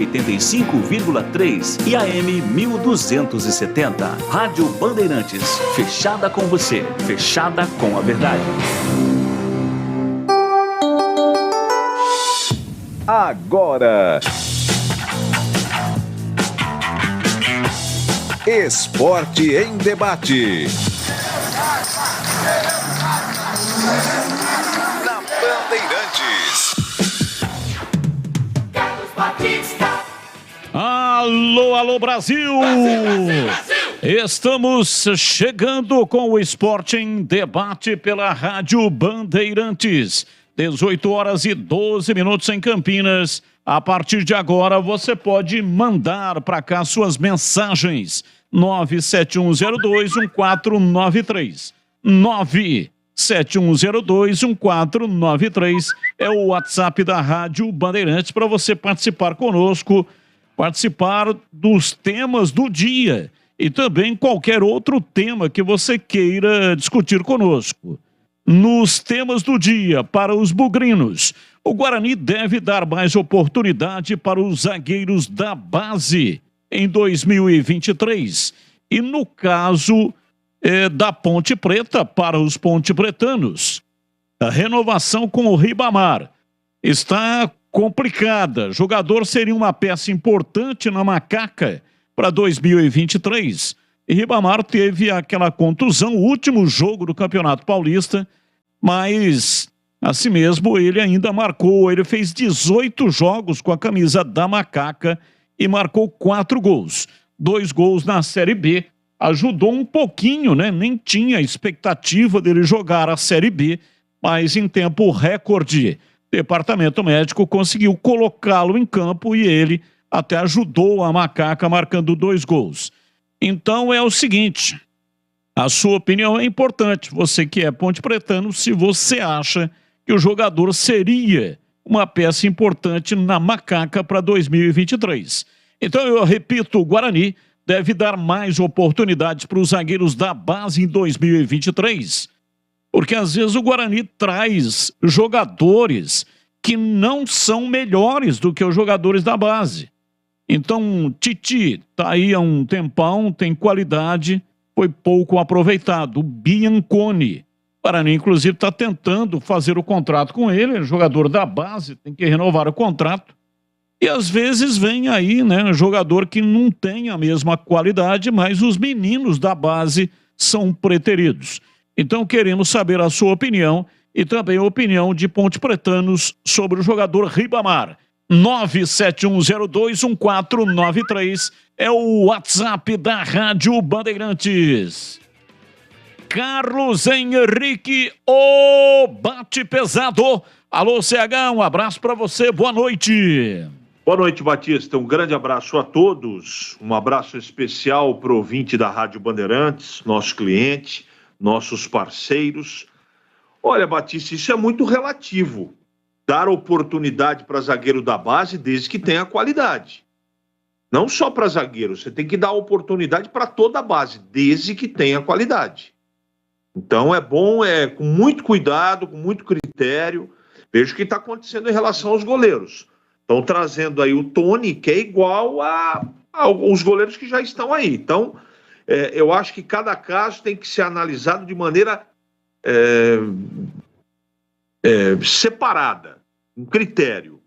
85,3 e AM 1270. Rádio Bandeirantes, fechada com você, fechada com a verdade. Agora, Esporte em Debate. Na Bandeirantes. Alô, alô, Brasil! Estamos chegando com o Esporte em Debate pela Rádio Bandeirantes. 18 horas e 12 minutos em Campinas. A partir de agora, você pode mandar para cá suas mensagens. 971021493. 971021493 é o WhatsApp da Rádio Bandeirantes para você participar conosco, participar dos temas do dia e também qualquer outro tema que você queira discutir conosco. Nos temas do dia, para os bugrinos, o Guarani deve dar mais oportunidade para os zagueiros da base em 2023. E no caso da Ponte Preta, para os pontepretanos, a renovação com o Ribamar está complicada. O jogador seria uma peça importante na Macaca para 2023. E Ribamar teve aquela contusão, o último jogo do Campeonato Paulista, mas assim mesmo ele ainda marcou, ele fez 18 jogos com a camisa da Macaca e marcou 4 gols. 2 gols na Série B, ajudou um pouquinho, né? Nem tinha expectativa dele jogar a Série B, mas em tempo recorde, o departamento médico conseguiu colocá-lo em campo e ele até ajudou a Macaca marcando 2 gols. Então é o seguinte, a sua opinião é importante, você que é pontepretano, se você acha que o jogador seria uma peça importante na Macaca para 2023. Então eu repito, o Guarani deve dar mais oportunidades para os zagueiros da base em 2023, porque às vezes o Guarani traz jogadores que não são melhores do que os jogadores da base. Então, Titi está aí há um tempão, tem qualidade, foi pouco aproveitado. O Bianconi, o Guarani, inclusive, está tentando fazer o contrato com ele, é jogador da base, tem que renovar o contrato. E às vezes vem aí, né, um jogador que não tem a mesma qualidade, mas os meninos da base são preteridos. Então, queremos saber a sua opinião e também a opinião de pontepretanos sobre o jogador Ribamar. 971021493 é o WhatsApp da Rádio Bandeirantes. Carlos Henrique, o bate pesado. Alô, CH, um abraço para você, boa noite. Boa noite, Batista, um grande abraço a todos, um abraço especial para o ouvinte da Rádio Bandeirantes, nosso cliente, nossos parceiros. Olha, Batista, isso é muito relativo, dar oportunidade para zagueiro da base desde que tenha qualidade. Não só para zagueiro, você tem que dar oportunidade para toda a base, desde que tenha qualidade. Então é bom, com muito cuidado, com muito critério. Veja o que está acontecendo em relação aos goleiros. Estão trazendo aí o Tony, que é igual aos goleiros que já estão aí. Então, eu acho que cada caso tem que ser analisado de maneira separada, um critério.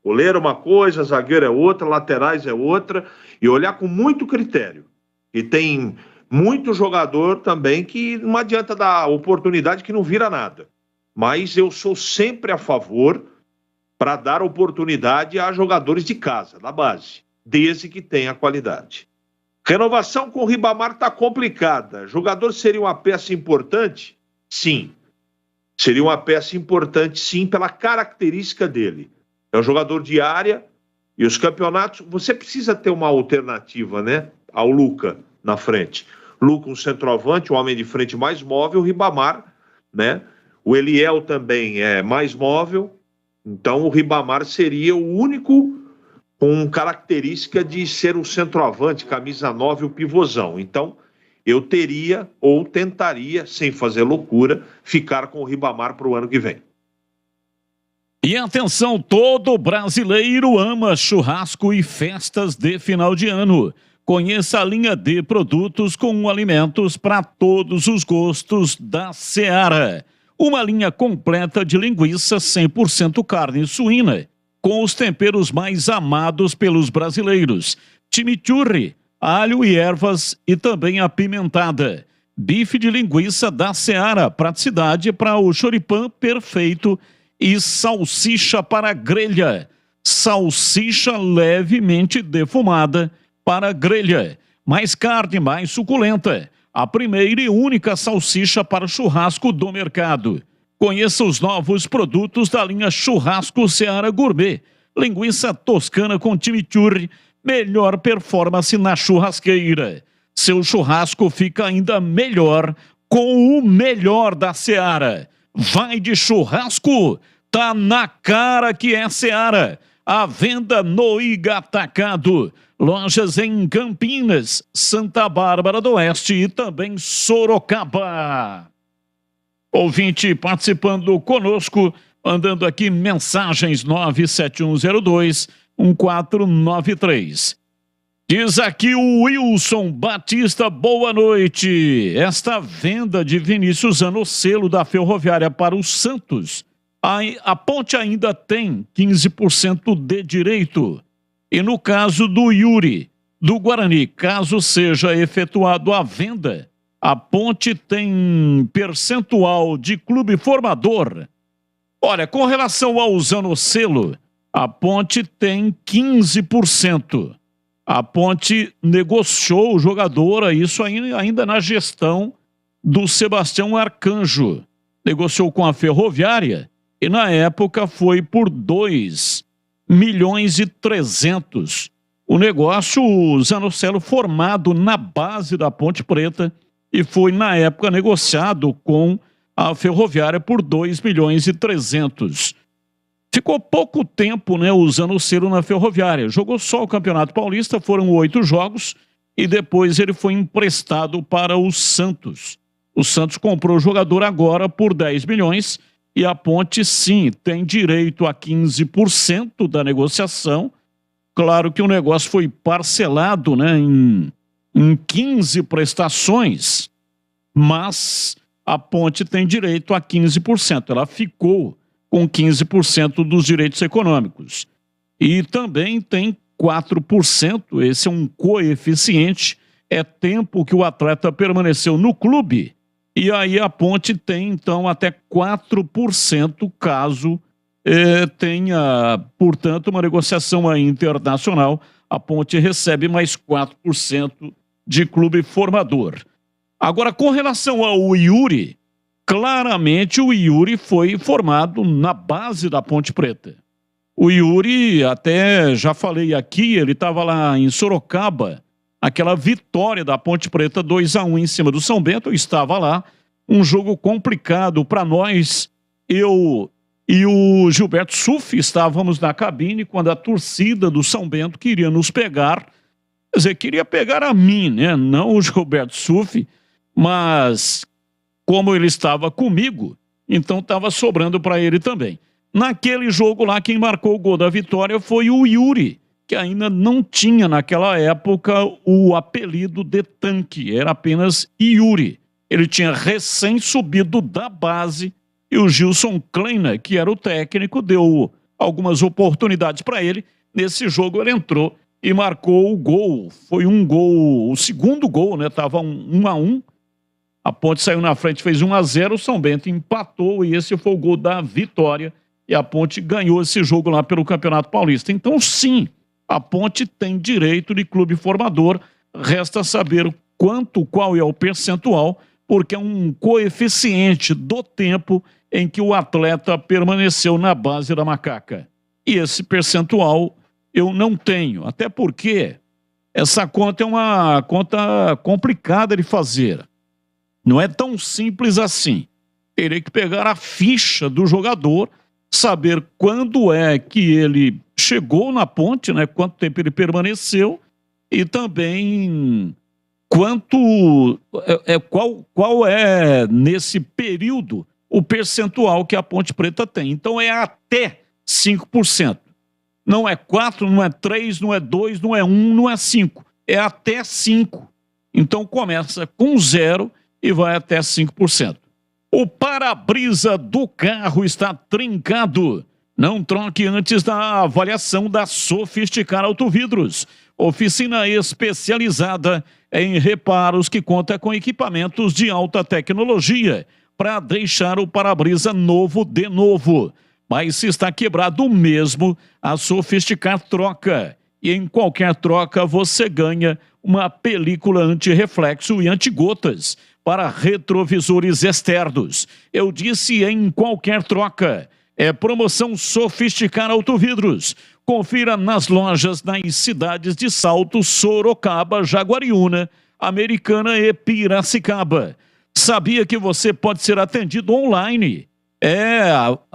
Goleiro é uma coisa, zagueiro é outra, laterais é outra, e olhar com muito critério. E tem muito jogador também que não adianta dar oportunidade que não vira nada. Mas eu sou sempre a favor para dar oportunidade a jogadores de casa, da base, desde que tenha qualidade. Renovação com o Ribamar está complicada. Jogador seria uma peça importante? Sim. Seria uma peça importante, sim, pela característica dele. É um jogador de área e os campeonatos... Você precisa ter uma alternativa, né? Ao Luca na frente. Luca, um centroavante, um homem de frente mais móvel, o Ribamar, né? O Eliel também é mais móvel. Então, o Ribamar seria o único com característica de ser um centroavante, camisa 9, o pivôzão. Então, eu teria ou tentaria, sem fazer loucura, ficar com o Ribamar para o ano que vem. E atenção, todo brasileiro ama churrasco e festas de final de ano. Conheça a linha de produtos com alimentos para todos os gostos da Seara. Uma linha completa de linguiça 100% carne suína, com os temperos mais amados pelos brasileiros. Chimichurri, alho e ervas e também apimentada. Bife de linguiça da Seara, praticidade para o choripã perfeito e salsicha para grelha. Salsicha levemente defumada para grelha. Mais carne, mais suculenta. A primeira e única salsicha para churrasco do mercado. Conheça os novos produtos da linha Churrasco Seara Gourmet. Linguiça toscana com chimichurri, melhor performance na churrasqueira. Seu churrasco fica ainda melhor com o melhor da Seara. Vai de churrasco, tá na cara que é Seara. À venda no Igatacado. Lojas em Campinas, Santa Bárbara do Oeste e também Sorocaba. Ouvinte participando conosco, mandando aqui mensagens 97102-1493. Diz aqui o Wilson Batista, boa noite. Esta venda de Vinícius Anocelo da Ferroviária para o Santos, a Ponte ainda tem 15% de direito. E no caso do Yuri, do Guarani, caso seja efetuado a venda, a Ponte tem percentual de clube formador. Olha, com relação ao Zanocelo, a Ponte tem 15%. A Ponte negociou o jogador, isso ainda na gestão do Sebastião Arcanjo. Negociou com a Ferroviária e na época foi por 2.300.000. O negócio, o Zanocelo formado na base da Ponte Preta e foi na época negociado com a Ferroviária por 2.300.000. Ficou pouco tempo, né, o Zanocelo na Ferroviária. Jogou só o Campeonato Paulista, foram 8 jogos e depois ele foi emprestado para o Santos. O Santos comprou o jogador agora por 10 milhões e a Ponte, sim, tem direito a 15% da negociação. Claro que o negócio foi parcelado, né, em 15 prestações, mas a Ponte tem direito a 15%. Ela ficou com 15% dos direitos econômicos. E também tem 4%, esse é um coeficiente, é tempo que o atleta permaneceu no clube. E aí a Ponte tem, então, até 4% caso tenha, portanto, uma negociação aí internacional. A Ponte recebe mais 4% de clube formador. Agora, com relação ao Yuri, claramente o Yuri foi formado na base da Ponte Preta. O Yuri, até já falei aqui, ele estava lá em Sorocaba, aquela vitória da Ponte Preta 2-1 em cima do São Bento, eu estava lá, um jogo complicado para nós. Eu e o Gilberto Suff estávamos na cabine quando a torcida do São Bento queria nos pegar, quer dizer, queria pegar a mim, né? Não o Gilberto Suff, mas como ele estava comigo, então estava sobrando para ele também. Naquele jogo lá, quem marcou o gol da vitória foi o Yuri, que ainda não tinha naquela época o apelido de tanque, era apenas Yuri. Ele tinha recém subido da base e o Gilson Kleiner, que era o técnico, deu algumas oportunidades para ele. Nesse jogo ele entrou e marcou o gol. Foi um gol, o segundo gol, né? Estava 1-1. A Ponte saiu na frente, fez 1-0, o São Bento empatou e esse foi o gol da vitória. E a Ponte ganhou esse jogo lá pelo Campeonato Paulista. Então, sim, a Ponte tem direito de clube formador. Resta saber qual é o percentual, porque é um coeficiente do tempo em que o atleta permaneceu na base da macaca. E esse percentual eu não tenho, até porque essa conta é uma conta complicada de fazer. Não é tão simples assim. Terei que pegar a ficha do jogador, saber quando é que ele chegou na Ponte, né? Quanto tempo ele permaneceu e também qual é nesse período o percentual que a Ponte Preta tem. Então é até 5%. Não é 4, não é 3, não é 2, não é 1, não é 5. É até 5%. Então começa com 0 e vai até 5%. O para-brisa do carro está trincado. Não troque antes da avaliação da Sofisticar Autovidros. Oficina especializada em reparos que conta com equipamentos de alta tecnologia para deixar o para-brisa novo de novo. Mas se está quebrado mesmo, a Sofisticar troca. E em qualquer troca você ganha uma película anti-reflexo e anti-gotas para retrovisores externos. Eu disse em qualquer troca. É promoção Sofisticar Autovidros. Confira nas lojas nas cidades de Salto, Sorocaba, Jaguariúna, Americana e Piracicaba. Sabia que você pode ser atendido online?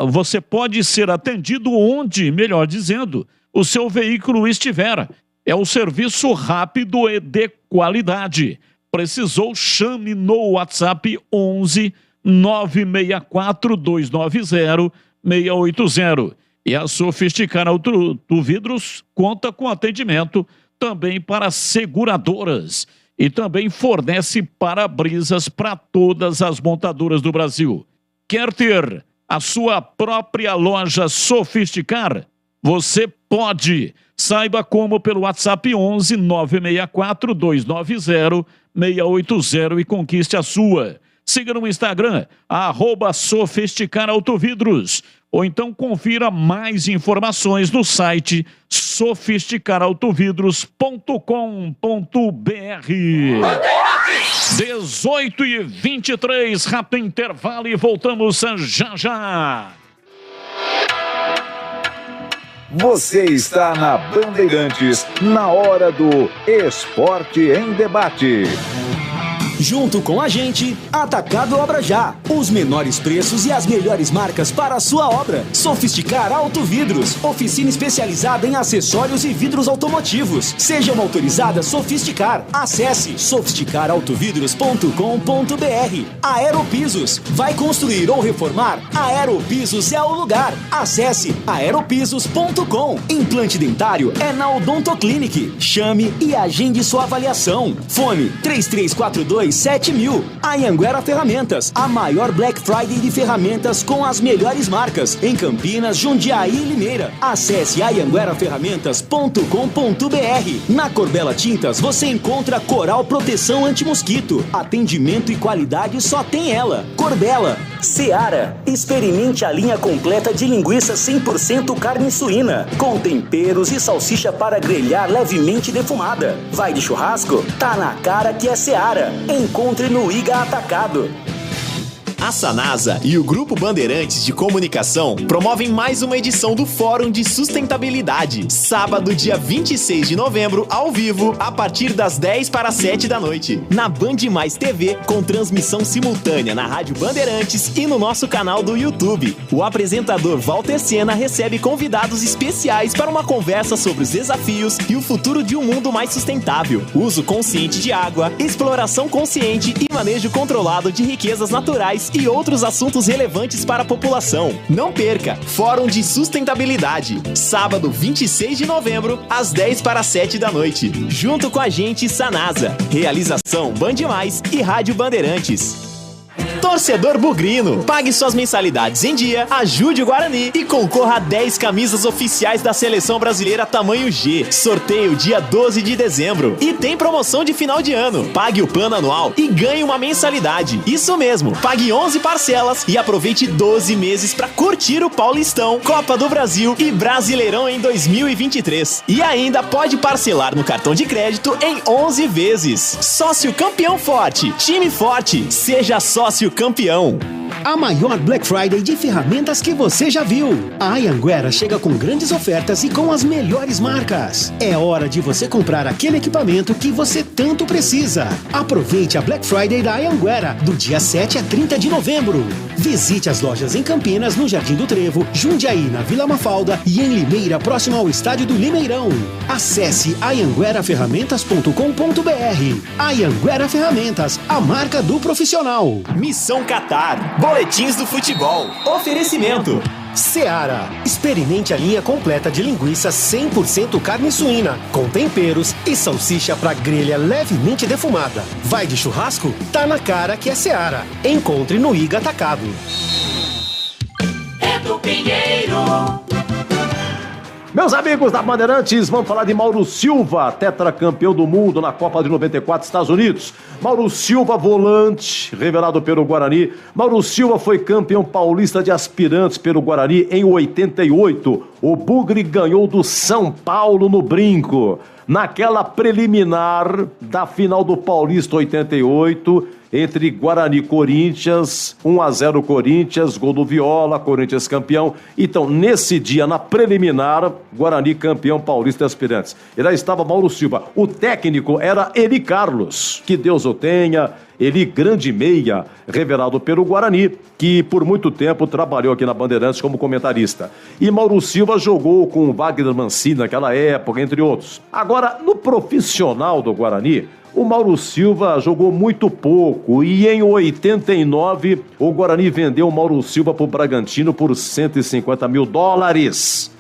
Você pode ser atendido onde, melhor dizendo, o seu veículo estiver. É o serviço rápido e de qualidade. Precisou? Chame no WhatsApp 11 964 290 680. E a Sofisticar Autovidros conta com atendimento também para seguradoras e também fornece para-brisas para todas as montadoras do Brasil. Quer ter a sua própria loja Sofisticar? Você pode. Saiba como pelo WhatsApp 11 964 290 680 e conquiste a sua. Siga no Instagram, @Sofisticar Autovidros. Ou então confira mais informações no site sofisticarautovidros.com.br. 18h23, rápido intervalo e voltamos já já. Você está na Bandeirantes, na hora do Esporte em Debate. Junto com a gente, Atacado Obra Já. Os menores preços e as melhores marcas para a sua obra. Sofisticar Autovidros. Oficina especializada em acessórios e vidros automotivos. Seja uma autorizada Sofisticar. Acesse sofisticarautovidros.com.br. Aeropisos. Vai construir ou reformar? Aeropisos é o lugar. Acesse aeropisos.com. Implante dentário é na Odontoclinic. Chame e agende sua avaliação. Fone 3342 7000. Anhanguera Ferramentas, a maior Black Friday de ferramentas com as melhores marcas em Campinas, Jundiaí e Limeira. Acesse anhangueraferramentas.com.br. Na Corbella Tintas você encontra Coral Proteção Antimosquito. Atendimento e qualidade só tem ela. Corbella. Seara. Experimente a linha completa de linguiça 100% carne suína, com temperos e salsicha para grelhar levemente defumada. Vai de churrasco? Tá na cara que é Seara. Encontre no Iga Atacado. A Sanasa e o Grupo Bandeirantes de Comunicação promovem mais uma edição do Fórum de Sustentabilidade, sábado, dia 26 de novembro, ao vivo, a partir das 10 para 7 da noite, na Band Mais TV, com transmissão simultânea na Rádio Bandeirantes e no nosso canal do YouTube. O apresentador Walter Sena recebe convidados especiais para uma conversa sobre os desafios e o futuro de um mundo mais sustentável, uso consciente de água, exploração consciente e manejo controlado de riquezas naturais e outros assuntos relevantes para a população. Não perca! Fórum de Sustentabilidade, sábado 26 de novembro, às 10 para 7 da noite. Junto com a gente, Sanasa. Realização Band Mais e Rádio Bandeirantes. Torcedor bugrino, pague suas mensalidades em dia, ajude o Guarani e concorra a 10 camisas oficiais da Seleção Brasileira tamanho G. Sorteio dia 12 de dezembro. E tem promoção de final de ano. Pague o plano anual e ganhe uma mensalidade. Isso mesmo, pague 11 parcelas e aproveite 12 meses para curtir o Paulistão, Copa do Brasil e Brasileirão em 2023. E ainda pode parcelar no cartão de crédito em 11 vezes. Sócio campeão forte, time forte, seja sócio campeão. A maior Black Friday de ferramentas que você já viu. A Anhanguera chega com grandes ofertas e com as melhores marcas. É hora de você comprar aquele equipamento que você tanto precisa. Aproveite a Black Friday da Anhanguera, do dia 7 a 30 de novembro. Visite as lojas em Campinas, no Jardim do Trevo, Jundiaí, na Vila Mafalda e em Limeira, próximo ao estádio do Limeirão. Acesse anhangueraferramentas.com.br. Anhanguera Ferramentas, a marca do profissional. Missão Qatar. Boletins do futebol. Oferecimento. Seara. Experimente a linha completa de linguiça 100% carne suína, com temperos e salsicha para grelha levemente defumada. Vai de churrasco? Tá na cara que é Seara. Encontre no Iga Atacado. Pinheiro. Meus amigos da Bandeirantes, vamos falar de Mauro Silva, tetracampeão do mundo na Copa de 94, Estados Unidos. Mauro Silva, volante, revelado pelo Guarani. Mauro Silva foi campeão paulista de aspirantes pelo Guarani em 88. O Bugre ganhou do São Paulo no Brinco. Naquela preliminar da final do Paulista 88, entre Guarani e Corinthians, 1-0 Corinthians, gol do Viola, Corinthians campeão. Então, nesse dia, na preliminar, Guarani campeão paulista de aspirantes. E lá estava Mauro Silva. O técnico era Eli Carlos, que Deus o tenha. Eli, grande meia, revelado pelo Guarani, que por muito tempo trabalhou aqui na Bandeirantes como comentarista. E Mauro Silva jogou com o Wagner Mancini naquela época, entre outros. Agora, no profissional do Guarani, o Mauro Silva jogou muito pouco e em 89 o Guarani vendeu o Mauro Silva para o Bragantino por $150 mil.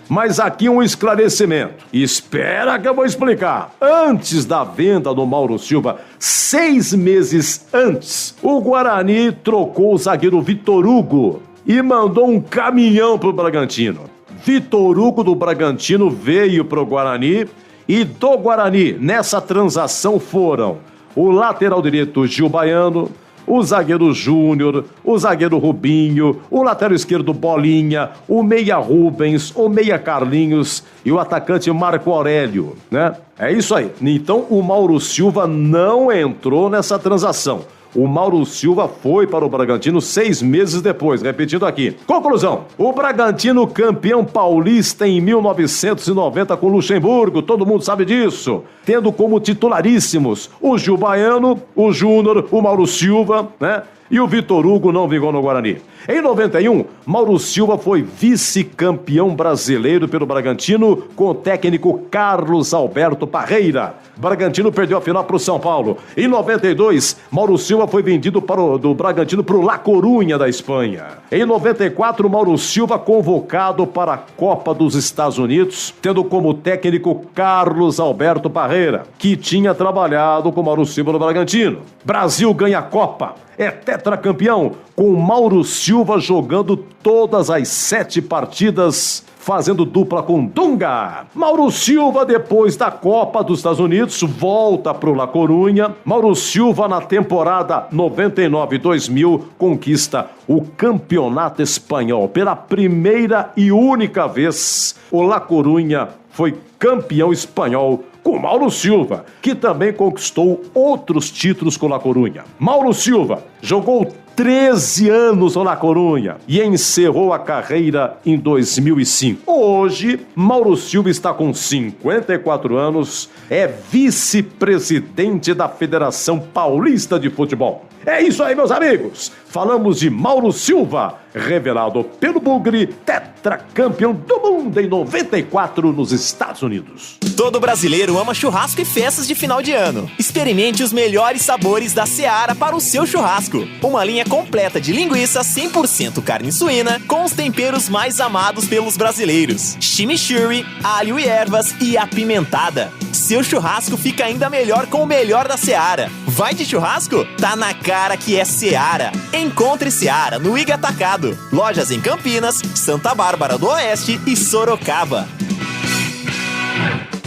Mas aqui um esclarecimento. Espera que eu vou explicar. Antes da venda do Mauro Silva, 6 meses antes, o Guarani trocou o zagueiro Vitor Hugo e mandou um caminhão pro Bragantino. Vitor Hugo do Bragantino veio pro Guarani e do Guarani, nessa transação foram o lateral direito Gil Baiano, o zagueiro Júnior, o zagueiro Rubinho, o lateral esquerdo Bolinha, o meia Rubens, o meia Carlinhos e o atacante Marco Aurélio, né? É isso aí. Então o Mauro Silva não entrou nessa transação. O Mauro Silva foi para o Bragantino 6 meses depois, repetindo aqui. Conclusão, o Bragantino campeão paulista em 1990 com o Luxemburgo, todo mundo sabe disso, tendo como titularíssimos o Gil Baiano, o Júnior, o Mauro Silva, né? E o Vitor Hugo não vingou no Guarani. Em 91, Mauro Silva foi vice-campeão brasileiro pelo Bragantino com o técnico Carlos Alberto Parreira. Bragantino perdeu a final para o São Paulo. Em 92, Mauro Silva foi vendido do Bragantino para o La Corunha da Espanha. Em 94, Mauro Silva convocado para a Copa dos Estados Unidos, tendo como técnico Carlos Alberto Parreira, que tinha trabalhado com Mauro Silva no Bragantino. Brasil ganha a Copa. É tetracampeão, com Mauro Silva jogando todas as 7 partidas, fazendo dupla com Dunga. Mauro Silva, depois da Copa dos Estados Unidos, volta para o La Corunha. Mauro Silva, na temporada 99-2000, conquista o Campeonato Espanhol. Pela primeira e única vez, o La Corunha foi campeão espanhol com Mauro Silva, que também conquistou outros títulos com La Corunha. Mauro Silva jogou 13 anos no La Corunha e encerrou a carreira em 2005. Hoje, Mauro Silva está com 54 anos, é vice-presidente da Federação Paulista de Futebol. É isso aí, meus amigos. Falamos de Mauro Silva, revelado pelo Bugre, tetracampeão do mundo em 94 nos Estados Unidos. Todo brasileiro ama churrasco e festas de final de ano. Experimente os melhores sabores da Seara para o seu churrasco. Uma linha completa de linguiça 100% carne suína com os temperos mais amados pelos brasileiros. Chimichurri, alho e ervas e apimentada. Seu churrasco fica ainda melhor com o melhor da Seara. Vai de churrasco? Tá na cara que é Seara. Encontre Seara no Iga Atacado. Lojas em Campinas, Santa Bárbara do Oeste e Sorocaba.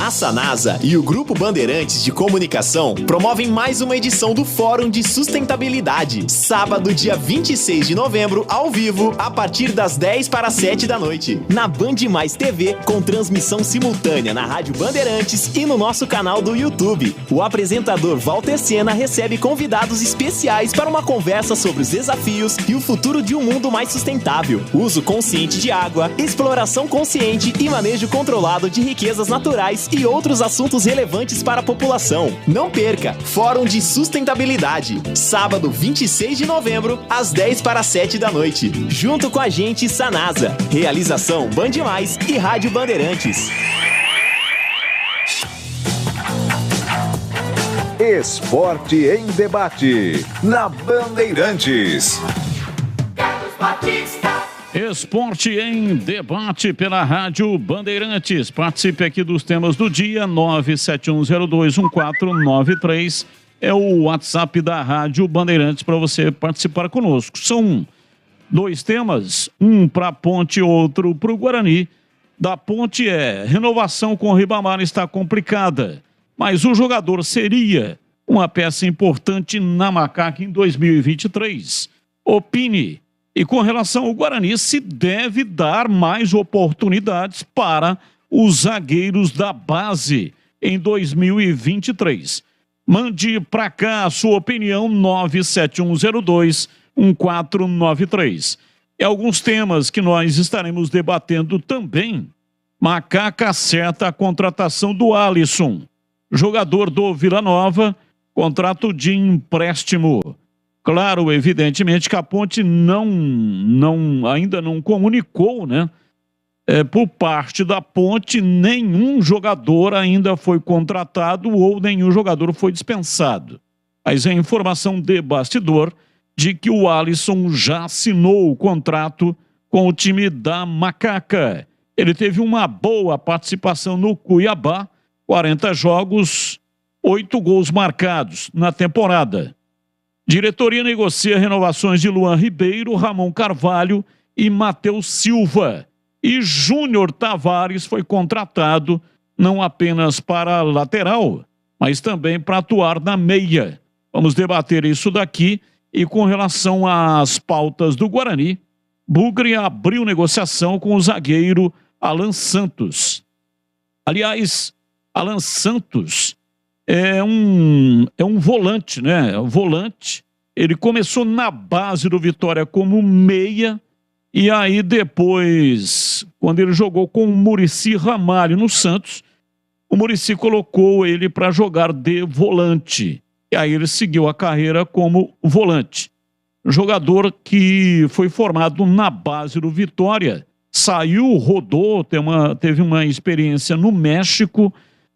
A Sanasa e o Grupo Bandeirantes de Comunicação promovem mais uma edição do Fórum de Sustentabilidade, sábado, dia 26 de novembro, ao vivo, a partir das 10 para 7 da noite, na Band Mais TV, com transmissão simultânea na Rádio Bandeirantes e no nosso canal do YouTube. O apresentador Walter Sena recebe convidados especiais para uma conversa sobre os desafios e o futuro de um mundo mais sustentável, uso consciente de água, exploração consciente e manejo controlado de riquezas naturais e outros assuntos relevantes para a população. Não perca! Fórum de Sustentabilidade, sábado 26 de novembro, às 10 para 7 da noite. Junto com a gente, Sanasa. Realização Band Mais e Rádio Bandeirantes. Esporte em Debate, na Bandeirantes. Esporte em debate pela Rádio Bandeirantes. Participe aqui dos temas do dia. 971021493 é o WhatsApp da Rádio Bandeirantes para você participar conosco. São 2 temas, um para a Ponte e outro para o Guarani. Da Ponte renovação com o Ribamar está complicada, mas o jogador seria uma peça importante na Macaca em 2023. Opine. E com relação ao Guarani, se deve dar mais oportunidades para os zagueiros da base em 2023. Mande para cá a sua opinião, 971021493. E alguns temas que nós estaremos debatendo também. Macaca acerta a contratação do Alisson, jogador do Vila Nova, contrato de empréstimo. Claro, evidentemente que a Ponte ainda não comunicou, né? Por parte da Ponte, nenhum jogador ainda foi contratado ou nenhum jogador foi dispensado. Mas a informação de bastidor de que o Alisson já assinou o contrato com o time da Macaca. Ele teve uma boa participação no Cuiabá, 40 jogos, 8 gols marcados na temporada. Diretoria negocia renovações de Luan Ribeiro, Ramon Carvalho e Matheus Silva. E Júnior Tavares foi contratado não apenas para lateral, mas também para atuar na meia. Vamos debater isso daqui. E com relação às pautas do Guarani, Bugre abriu negociação com o zagueiro Alan Santos. Aliás, Alan Santos é um volante, né? Volante. Ele começou na base do Vitória como meia e aí depois, quando ele jogou com o Muricy Ramalho no Santos, o Muricy colocou ele para jogar de volante. E aí ele seguiu a carreira como volante. Jogador que foi formado na base do Vitória, saiu, rodou, teve uma experiência no México,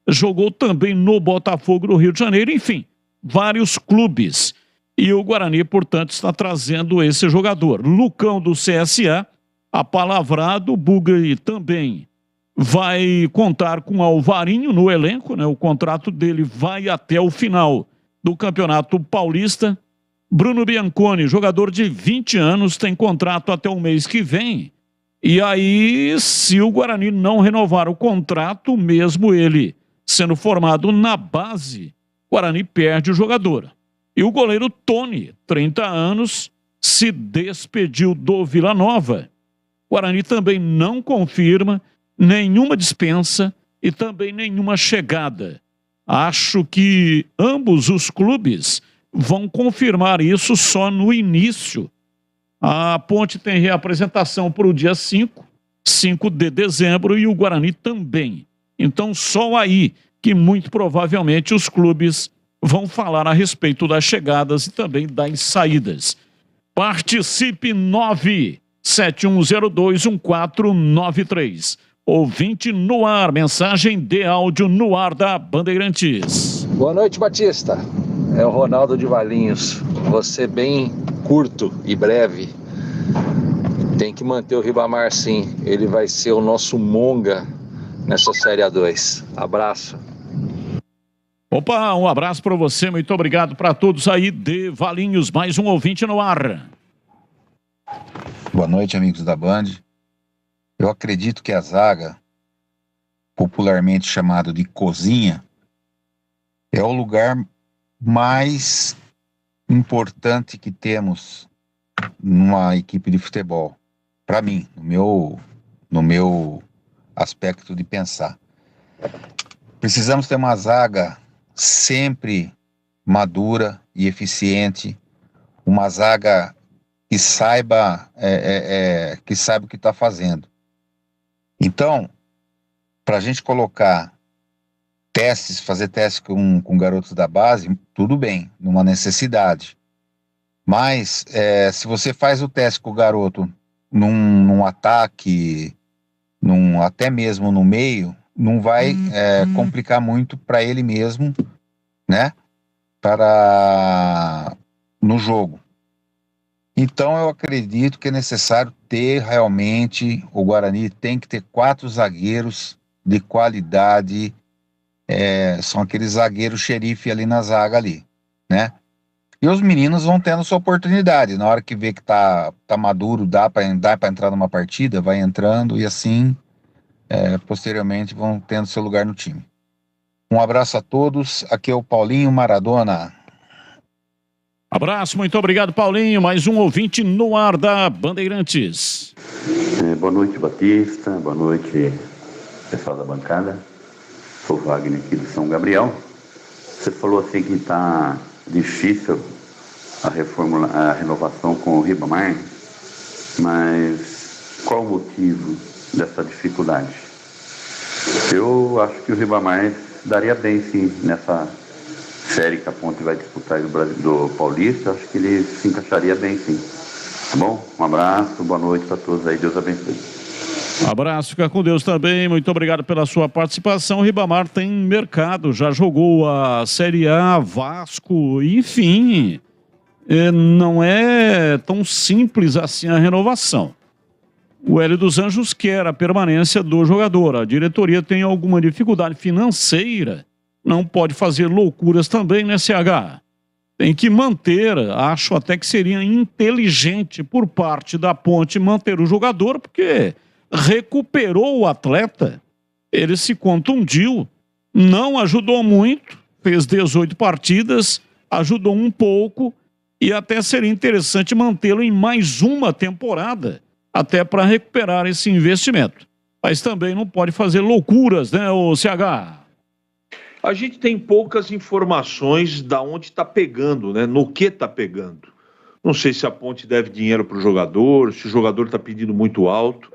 jogou também no Botafogo do Rio de Janeiro, enfim, vários clubes. E o Guarani, portanto, está trazendo esse jogador. Lucão do CSA, apalavrado, o Bugre também vai contar com Alvarinho no elenco, né? O contrato dele vai até o final do Campeonato Paulista. Bruno Bianconi, jogador de 20 anos, tem contrato até o mês que vem. E aí, se o Guarani não renovar o contrato, mesmo ele sendo formado na base, o Guarani perde o jogador. E o goleiro Tony, 30 anos, se despediu do Vila Nova. O Guarani também não confirma nenhuma dispensa e também nenhuma chegada. Acho que ambos os clubes vão confirmar isso só no início. A Ponte tem reapresentação para o dia 5 de dezembro, e o Guarani também. Então, só aí que muito provavelmente os clubes vão falar a respeito das chegadas e também das saídas. Participe 971021493. Ouvinte no ar, mensagem de áudio no ar da Bandeirantes. Boa noite, Batista. É o Ronaldo de Valinhos. Você bem curto e breve. Tem que manter o Ribamar, sim. Ele vai ser o nosso Monga nessa Série A2. Abraço. Opa, um abraço para você, muito obrigado para todos aí de Valinhos, mais um ouvinte no ar. Boa noite, amigos da Band. Eu acredito que a zaga, popularmente chamado de cozinha, é o lugar mais importante que temos numa equipe de futebol. Para mim, no meu aspecto de pensar. Precisamos ter uma zaga sempre madura e eficiente, uma zaga que saiba o que está fazendo. Então, para a gente colocar testes, fazer testes com garotos da base, tudo bem, numa necessidade. Mas se você faz o teste com o garoto num ataque, até mesmo no meio, não vai complicar muito para ele mesmo, né? No jogo. Então eu acredito que é necessário ter realmente, o Guarani tem que ter 4 zagueiros de qualidade, são aqueles zagueiros xerife ali na zaga ali, né? E os meninos vão tendo sua oportunidade, na hora que vê que tá maduro, dá para entrar numa partida, vai entrando e assim, posteriormente vão tendo seu lugar no time. Um abraço a todos, aqui é o Paulinho Maradona. Abraço, muito obrigado, Paulinho. Mais um ouvinte no ar da Bandeirantes. Boa noite, Batista. Boa noite, pessoal da bancada. Sou Wagner aqui de São Gabriel. Você falou assim que está difícil a renovação com o Ribamar, mas qual o motivo dessa dificuldade? Eu acho que o Ribamar daria bem, sim, nessa série que a Ponte vai disputar do Paulista. Acho que ele se encaixaria bem, sim. Tá bom? Um abraço, boa noite para todos aí, Deus abençoe. Abraço, fica com Deus também, muito obrigado pela sua participação. O Ribamar tem mercado, já jogou a Série A, Vasco, enfim, não é tão simples assim a renovação. O Hélio dos Anjos quer a permanência do jogador, a diretoria tem alguma dificuldade financeira, não pode fazer loucuras também, né, CH? Tem que manter, acho até que seria inteligente por parte da Ponte manter o jogador, porque recuperou o atleta, ele se contundiu, não ajudou muito, fez 18 partidas, ajudou um pouco e até seria interessante mantê-lo em mais uma temporada, até para recuperar esse investimento. Mas também não pode fazer loucuras, né, o CH? A gente tem poucas informações da onde está pegando, né? No que está pegando. Não sei se a Ponte deve dinheiro para o jogador, se o jogador está pedindo muito alto,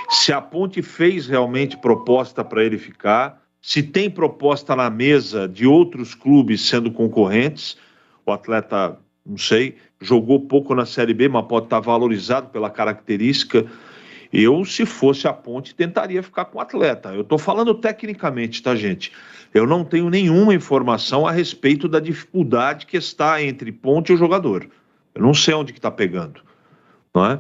se a Ponte fez realmente proposta para ele ficar, se tem proposta na mesa de outros clubes sendo concorrentes. O atleta, não sei, jogou pouco na Série B, mas pode estar valorizado pela característica. Eu, se fosse a Ponte, tentaria ficar com o atleta. Eu estou falando tecnicamente, tá, gente? Eu não tenho nenhuma informação a respeito da dificuldade que está entre Ponte e o jogador. Eu não sei onde que está pegando, não é?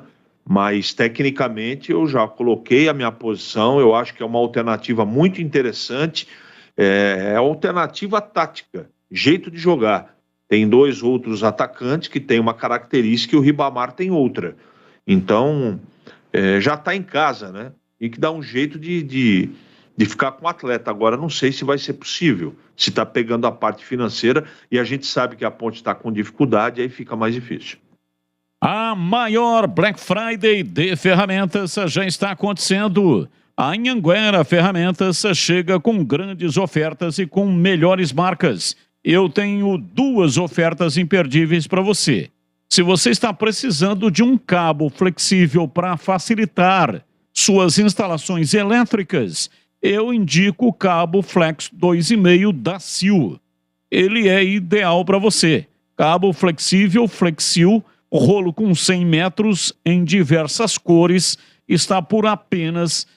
Mas, tecnicamente, eu já coloquei a minha posição. Eu acho que é uma alternativa muito interessante. É alternativa tática, jeito de jogar. Tem 2 outros atacantes que têm uma característica e o Ribamar tem outra. Então, já está em casa, né? E que dá um jeito de ficar com o atleta. Agora, não sei se vai ser possível, se está pegando a parte financeira, e a gente sabe que a Ponte está com dificuldade, aí fica mais difícil. A maior Black Friday de ferramentas já está acontecendo. A Anhanguera Ferramentas chega com grandes ofertas e com melhores marcas. Eu tenho 2 ofertas imperdíveis para você. Se você está precisando de um cabo flexível para facilitar suas instalações elétricas, eu indico o cabo Flex 2,5 da Sil. Ele é ideal para você. Cabo flexível, Flexil, rolo com 100 metros em diversas cores, está por apenas R$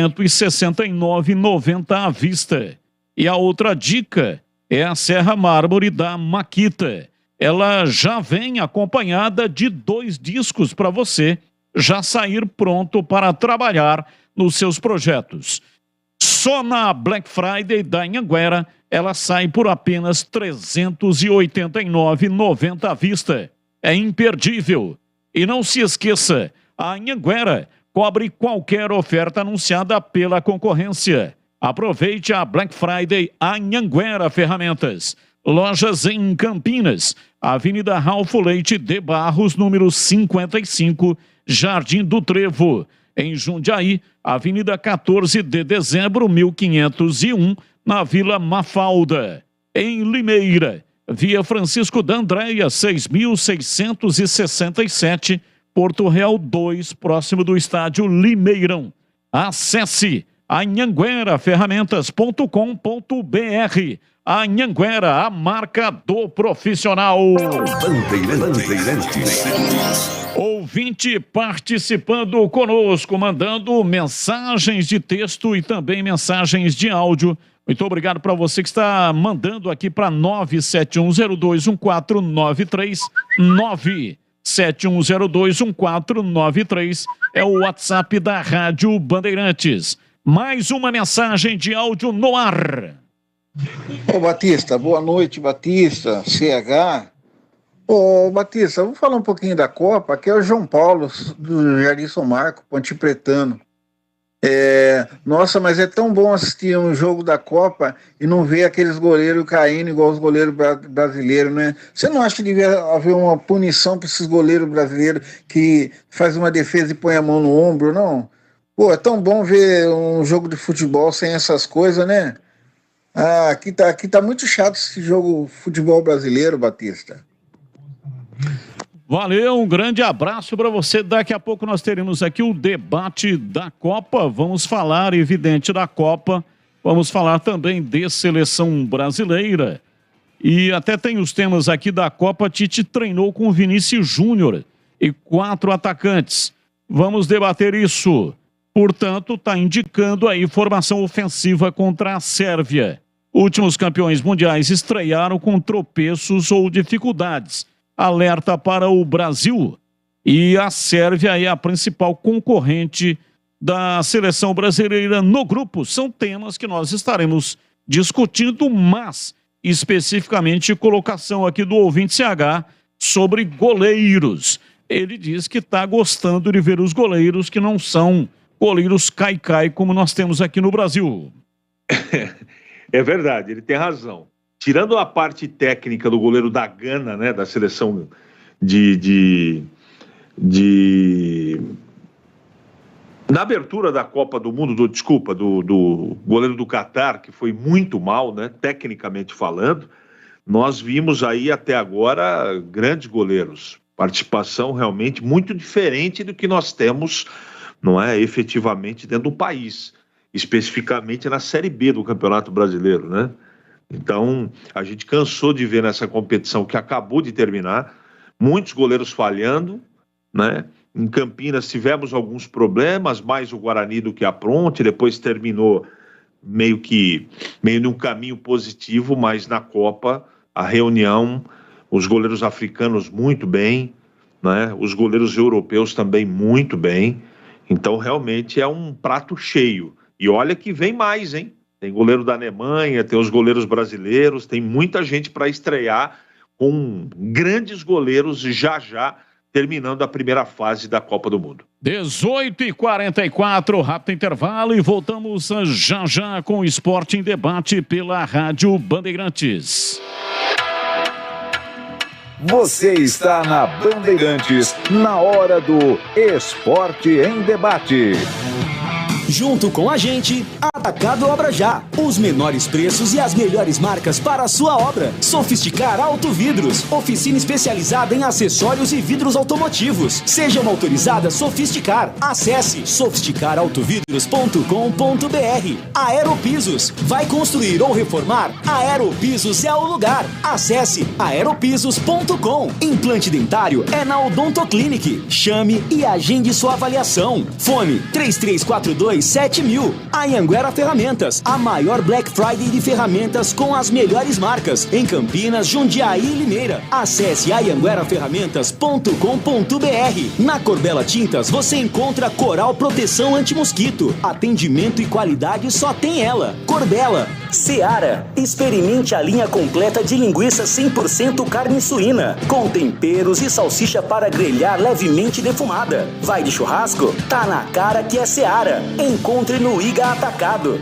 169,90 à vista. E a outra dica é a Serra Mármore da Makita. Ela já vem acompanhada de 2 discos para você já sair pronto para trabalhar nos seus projetos. Só na Black Friday da Anhanguera, ela sai por apenas R$ 389,90 à vista. É imperdível. E não se esqueça, a Anhanguera cobre qualquer oferta anunciada pela concorrência. Aproveite a Black Friday Anhanguera Ferramentas. Lojas em Campinas, Avenida Ralfo Leite de Barros, número 55, Jardim do Trevo. Em Jundiaí, Avenida 14 de Dezembro, 1501, na Vila Mafalda. Em Limeira, Via Francisco da Andréia, 6.667, Porto Real 2, próximo do estádio Limeirão. Acesse anhangueraferramentas.com.br. A Anhanguera, a marca do profissional. Bandeirantes. Ouvinte participando conosco, mandando mensagens de texto e também mensagens de áudio. Muito obrigado para você que está mandando aqui para 971021493, 71021493 é o WhatsApp da Rádio Bandeirantes. Mais uma mensagem de áudio no ar. Ô Batista, boa noite, Batista, CH. Ô Batista, vamos falar um pouquinho da Copa. Aqui é o João Paulo, do Jardim São Marco, Ponte Pretano. Nossa, mas é tão bom assistir um jogo da Copa e não ver aqueles goleiros caindo igual os goleiros brasileiros, né? Você não acha que devia haver uma punição para esses goleiros brasileiros que faz uma defesa e põe a mão no ombro, não? Pô, é tão bom ver um jogo de futebol sem essas coisas, né? Aqui tá muito chato esse jogo futebol brasileiro, Batista. Valeu, um grande abraço para você. Daqui a pouco nós teremos aqui o debate da Copa. Vamos falar, evidente, da Copa. Vamos falar também de seleção brasileira. E até tem os temas aqui da Copa. Tite treinou com o Vinícius Júnior e 4 atacantes. Vamos debater isso. Portanto, está indicando aí formação ofensiva contra a Sérvia. Últimos campeões mundiais estrearam com tropeços ou dificuldades. Alerta para o Brasil. E a Sérvia é a principal concorrente da seleção brasileira no grupo. São temas que nós estaremos discutindo, mas especificamente colocação aqui do ouvinte CH sobre goleiros. Ele diz que está gostando de ver os goleiros que não são goleiros cai-cai como nós temos aqui no Brasil. É verdade, ele tem razão. Tirando a parte técnica do goleiro da Gana, né, da seleção na abertura da Copa do Mundo, do goleiro do Catar, que foi muito mal, né, tecnicamente falando, nós vimos aí até agora grandes goleiros. Participação realmente muito diferente do que nós temos, não é, efetivamente dentro do país, especificamente na Série B do Campeonato Brasileiro, né? Então, a gente cansou de ver nessa competição que acabou de terminar, muitos goleiros falhando, né? Em Campinas tivemos alguns problemas, mais o Guarani do que a Ponte, depois terminou meio num caminho positivo, mas na Copa, a reunião, os goleiros africanos muito bem, né? Os goleiros europeus também muito bem. Então, realmente é um prato cheio. E olha que vem mais, hein? Tem goleiro da Alemanha, tem os goleiros brasileiros, tem muita gente para estrear com grandes goleiros já terminando a primeira fase da Copa do Mundo. 18h44, rápido intervalo e voltamos já com o Esporte em Debate pela Rádio Bandeirantes. Você está na Bandeirantes, na hora do Esporte em Debate. Junto com a gente, Atacado Obra Já. Os menores preços e as melhores marcas para a sua obra. Sofisticar Autovidros. Oficina especializada em acessórios e vidros automotivos. Seja uma autorizada Sofisticar. Acesse sofisticarautovidros.com.br. Aeropisos. Vai construir ou reformar? Aeropisos é o lugar. Acesse aeropisos.com. Implante dentário é na Odontoclinic. Chame e agende sua avaliação. Fone 3342 7000. Anhanguera Ferramentas, a maior Black Friday de ferramentas com as melhores marcas em Campinas, Jundiaí e Limeira. Acesse anhangueraferramentas.com.br. Na Corbela Tintas você encontra Coral Proteção Antimosquito. Atendimento e qualidade só tem ela. Corbela. Seara. Experimente a linha completa de linguiça 100% carne suína, com temperos e salsicha para grelhar levemente defumada. Vai de churrasco? Tá na cara que é Seara. Encontre no Iga Atacado.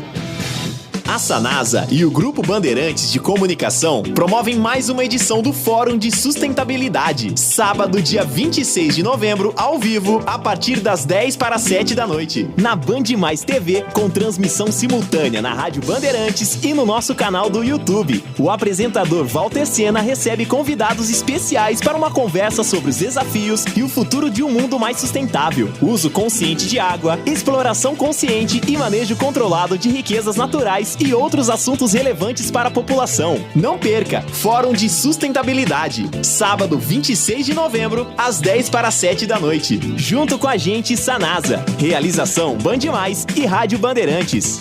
A Sanasa e o Grupo Bandeirantes de Comunicação promovem mais uma edição do Fórum de Sustentabilidade, sábado, dia 26 de novembro, ao vivo, a partir das 10 para 7 da noite, na Band Mais TV, com transmissão simultânea na Rádio Bandeirantes e no nosso canal do YouTube. O apresentador Walter Sena recebe convidados especiais para uma conversa sobre os desafios e o futuro de um mundo mais sustentável, uso consciente de água, exploração consciente e manejo controlado de riquezas naturais e outros assuntos relevantes para a população. Não perca! Fórum de Sustentabilidade, sábado 26 de novembro, às 10 para 7 da noite. Junto com a gente, Sanasa. Realização Band Mais e Rádio Bandeirantes.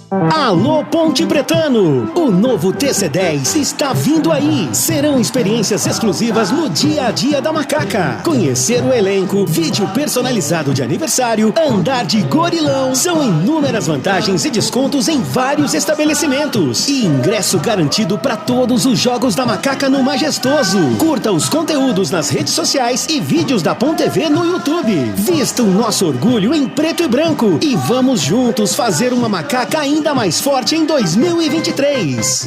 Alô Ponte Pretano, o novo TC10 está vindo aí. Serão experiências exclusivas no dia a dia da Macaca. Conhecer o elenco, vídeo personalizado de aniversário, andar de gorilão. São inúmeras vantagens e descontos em vários estabelecimentos. E ingresso garantido para todos os jogos da Macaca no Majestoso. Curta os conteúdos nas redes sociais e vídeos da Ponte TV no YouTube. Vista o nosso orgulho em preto e branco e vamos juntos fazer uma Macaca ainda mais forte em 2023.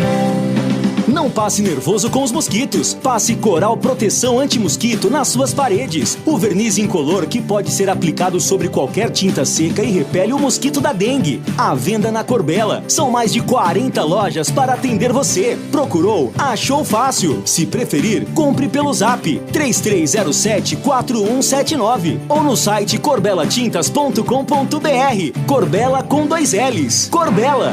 Não passe nervoso com os mosquitos. Passe Coral Proteção Anti-Mosquito nas suas paredes. O verniz incolor que pode ser aplicado sobre qualquer tinta seca e repele o mosquito da dengue. À venda na Corbela. São mais de 40 lojas para atender você. Procurou? Achou fácil. Se preferir, compre pelo Zap 3307-4179 ou no site corbelatintas.com.br. Corbela com 2 L's. Corbela.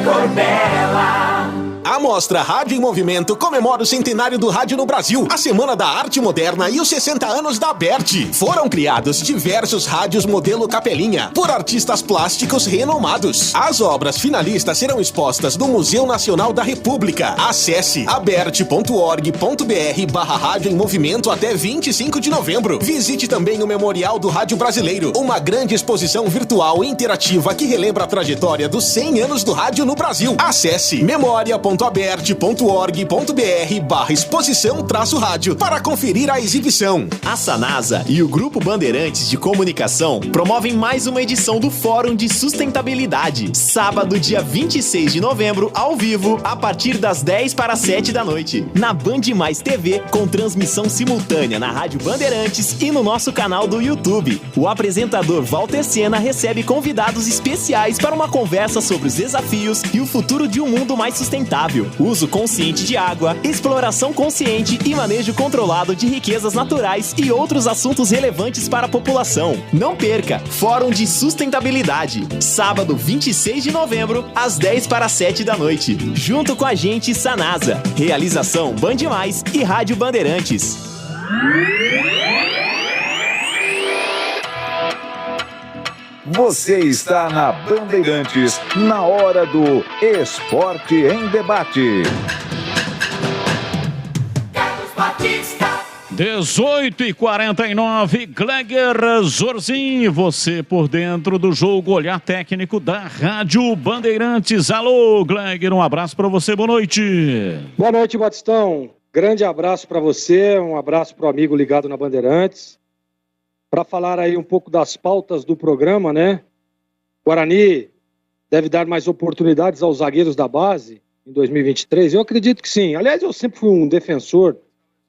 A Mostra Rádio em Movimento comemora o centenário do rádio no Brasil, a Semana da Arte Moderna e os 60 anos da ABERT. Foram criados diversos rádios modelo Capelinha por artistas plásticos renomados. As obras finalistas serão expostas no Museu Nacional da República. Acesse abert.org.br/rádio em movimento até 25 de novembro. Visite também o Memorial do Rádio Brasileiro, uma grande exposição virtual e interativa que relembra a trajetória dos 100 anos do rádio no Brasil. Acesse memoria.abert.org.br/exposição-rádio para conferir a exibição. A Sanasa e o Grupo Bandeirantes de Comunicação promovem mais uma edição do Fórum de Sustentabilidade, sábado, dia 26 de novembro, ao vivo, a partir das 10 para 7 da noite, na Band Mais TV, com transmissão simultânea na Rádio Bandeirantes e no nosso canal do YouTube. O apresentador Walter Sena recebe convidados especiais para uma conversa sobre os desafios e o futuro de um mundo mais sustentável. Uso consciente de água, exploração consciente e manejo controlado de riquezas naturais e outros assuntos relevantes para a população. Não perca! Fórum de Sustentabilidade, sábado 26 de novembro, às 10 para 7 da noite. Junto com a gente, Sanasa. Realização Band Mais e Rádio Bandeirantes. Você está na Bandeirantes, na hora do Esporte em Debate. 18h49, Gleger Zorzin, você por dentro do jogo, olhar técnico da Rádio Bandeirantes. Alô, Gleger, um abraço para você, boa noite. Boa noite, Batistão. Grande abraço para você, um abraço para o amigo ligado na Bandeirantes. Para falar aí um pouco das pautas do programa, né? Guarani deve dar mais oportunidades aos zagueiros da base em 2023? Eu acredito que sim. Aliás, eu sempre fui um defensor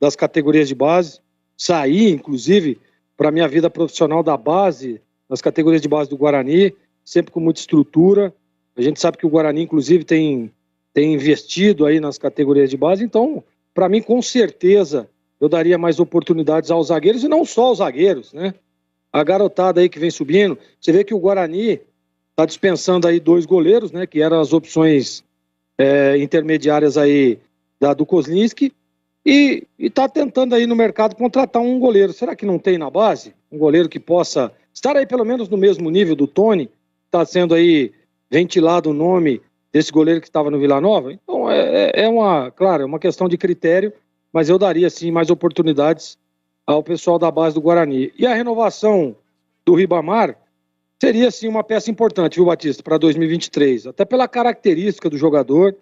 das categorias de base. Saí, inclusive, para a minha vida profissional da base, nas categorias de base do Guarani, sempre com muita estrutura. A gente sabe que o Guarani, inclusive, tem investido aí nas categorias de base. Então, para mim, com certeza, eu daria mais oportunidades aos zagueiros, e não só aos zagueiros, né? A garotada aí que vem subindo, você vê que o Guarani está dispensando aí 2 goleiros, né? Que eram as opções intermediárias aí do Kozlinski, e está tentando aí no mercado contratar um goleiro. Será que não tem na base? Um goleiro que possa estar aí pelo menos no mesmo nível do Tony? Está sendo aí ventilado o nome desse goleiro que estava no Vila Nova? Então, claro, é uma questão de critério, mas eu daria, sim, mais oportunidades ao pessoal da base do Guarani. E a renovação do Ribamar seria, sim, uma peça importante, viu, Batista, para 2023, até pela característica do jogador,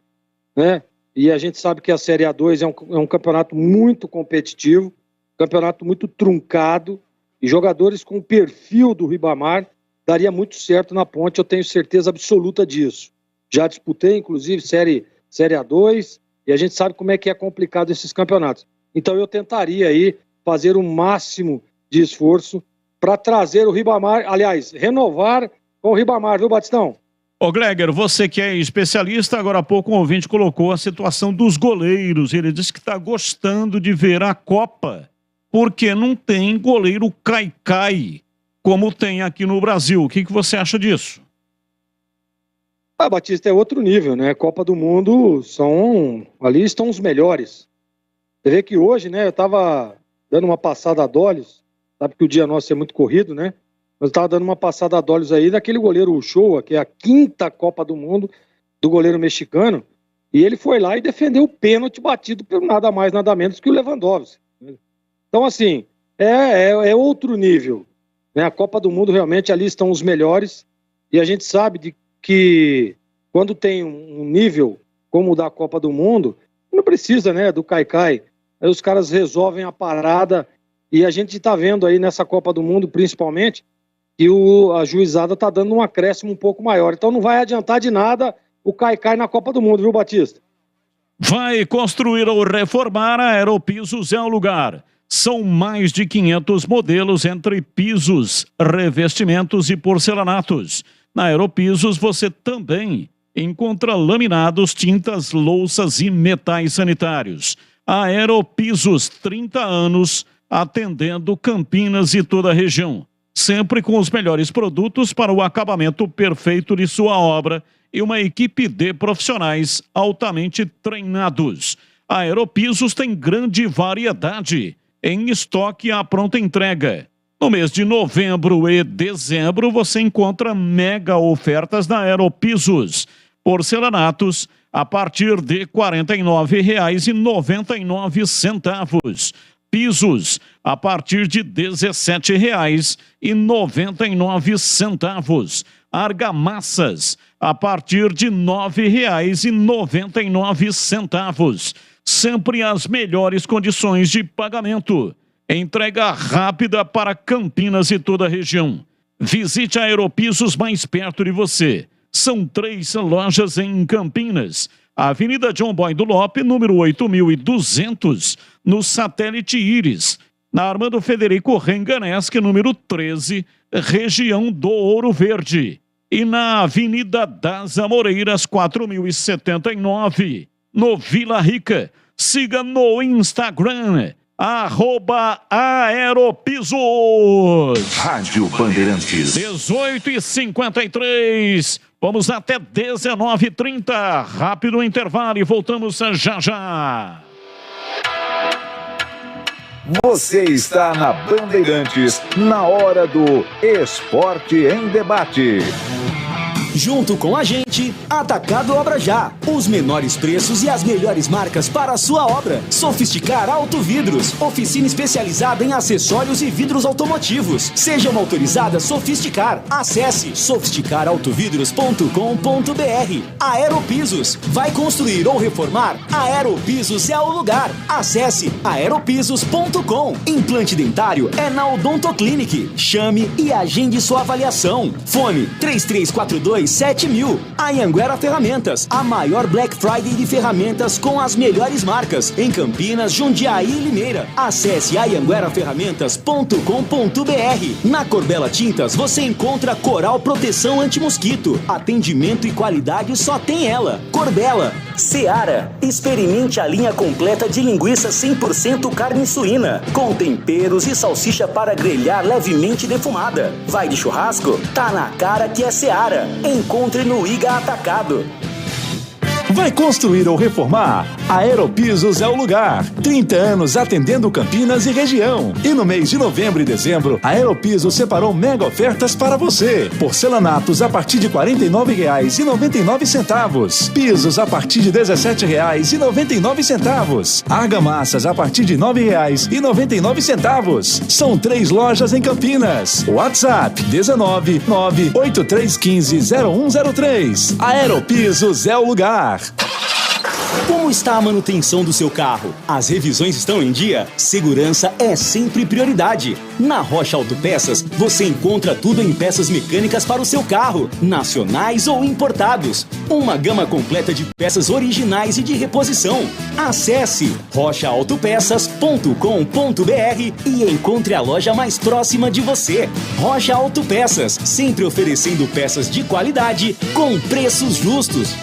né? E a gente sabe que a Série A2 é um campeonato muito competitivo, campeonato muito truncado, e jogadores com o perfil do Ribamar daria muito certo na Ponte, eu tenho certeza absoluta disso. Já disputei, inclusive, Série A2, e a gente sabe como é que é complicado esses campeonatos. Então eu tentaria aí fazer o máximo de esforço para trazer o Ribamar, aliás, renovar com o Ribamar, viu, Batistão? Ô, Gleger, você que é especialista, agora há pouco um ouvinte colocou a situação dos goleiros. Ele disse que está gostando de ver a Copa porque não tem goleiro cai-cai como tem aqui no Brasil. O que você acha disso? Batista, é outro nível, né? Copa do Mundo, ali estão os melhores. Você vê que hoje, né, eu estava dando uma passada a olhos, sabe que o dia nosso é muito corrido, né? Mas eu estava dando uma passada a olhos aí daquele goleiro Uchoa, que é a 5ª Copa do Mundo do goleiro mexicano, e ele foi lá e defendeu o pênalti batido por nada mais, nada menos que o Lewandowski. Então, assim, é outro nível, né? A Copa do Mundo, realmente, ali estão os melhores, e a gente sabe que quando tem um nível como o da Copa do Mundo, não precisa, né, do Caicai. Aí os caras resolvem a parada, e a gente está vendo aí nessa Copa do Mundo, principalmente, que a juizada está dando um acréscimo um pouco maior. Então não vai adiantar de nada o Caicai na Copa do Mundo, viu, Batista? Vai construir ou reformar, a Aeropisos é o lugar. São mais de 500 modelos entre pisos, revestimentos e porcelanatos. Na Aeropisos você também encontra laminados, tintas, louças e metais sanitários. A Aeropisos, 30 anos, atendendo Campinas e toda a região. Sempre com os melhores produtos para o acabamento perfeito de sua obra e uma equipe de profissionais altamente treinados. A Aeropisos tem grande variedade em estoque à pronta entrega. No mês de novembro e dezembro você encontra mega ofertas da Aeropisos. Porcelanatos a partir de R$ 49,99. Pisos a partir de R$ 17,99. Argamassas a partir de R$ 9,99. Sempre as melhores condições de pagamento. Entrega rápida para Campinas e toda a região. Visite a Aeropisos mais perto de você. São 3 lojas em Campinas. Avenida John Boy do Lope, número 8200, no Satélite Íris. Na Armando Federico Renganesque, número 13, região do Ouro Verde. E na Avenida das Amoreiras, 4079, no Vila Rica. Siga no Instagram, @Aeropisos. Rádio Bandeirantes. 18h53. Vamos até 19h30. Rápido intervalo e voltamos já já. Você está na Bandeirantes, na hora do Esporte em Debate. Junto com a gente, Atacado Obra Já. Os menores preços e as melhores marcas para a sua obra. Sofisticar Auto Vidros. Oficina especializada em acessórios e vidros automotivos. Seja uma autorizada Sofisticar. Acesse sofisticarautovidros.com.br. Aeropisos. Vai construir ou reformar? Aeropisos é o lugar. Acesse aeropisos.com. Implante dentário é na Odontoclinic. Chame e agende sua avaliação. Fone 3342 7000. Anhanguera Ferramentas, a maior Black Friday de ferramentas com as melhores marcas em Campinas, Jundiaí e Limeira. Acesse anhangueraferramentas.com.br. Na Corbella Tintas você encontra Coral Proteção Anti-Mosquito. Atendimento e qualidade só tem ela. Corbella. Seara. Experimente a linha completa de linguiça 100% carne suína, com temperos e salsicha para grelhar levemente defumada. Vai de churrasco? Tá na cara que é Seara. Encontre no Iga Atacado. Vai construir ou reformar? A Aeropisos é o lugar. 30 anos atendendo Campinas e região. E no mês de novembro e dezembro, a Aeropisos separou mega ofertas para você. Porcelanatos a partir de R$ 49,99. Pisos a partir de R$ 17,99. Argamassas a partir de R$ 9,99. São 3 lojas em Campinas. WhatsApp 19 98315 0103. Aeropisos é o lugar. Como está a manutenção do seu carro? As revisões estão em dia? Segurança é sempre prioridade. Na Rocha Autopeças, você encontra tudo em peças mecânicas para o seu carro, nacionais ou importados. Uma gama completa de peças originais e de reposição. Acesse rochaautopeças.com.br e encontre a loja mais próxima de você. Rocha Autopeças, sempre oferecendo peças de qualidade com preços justos.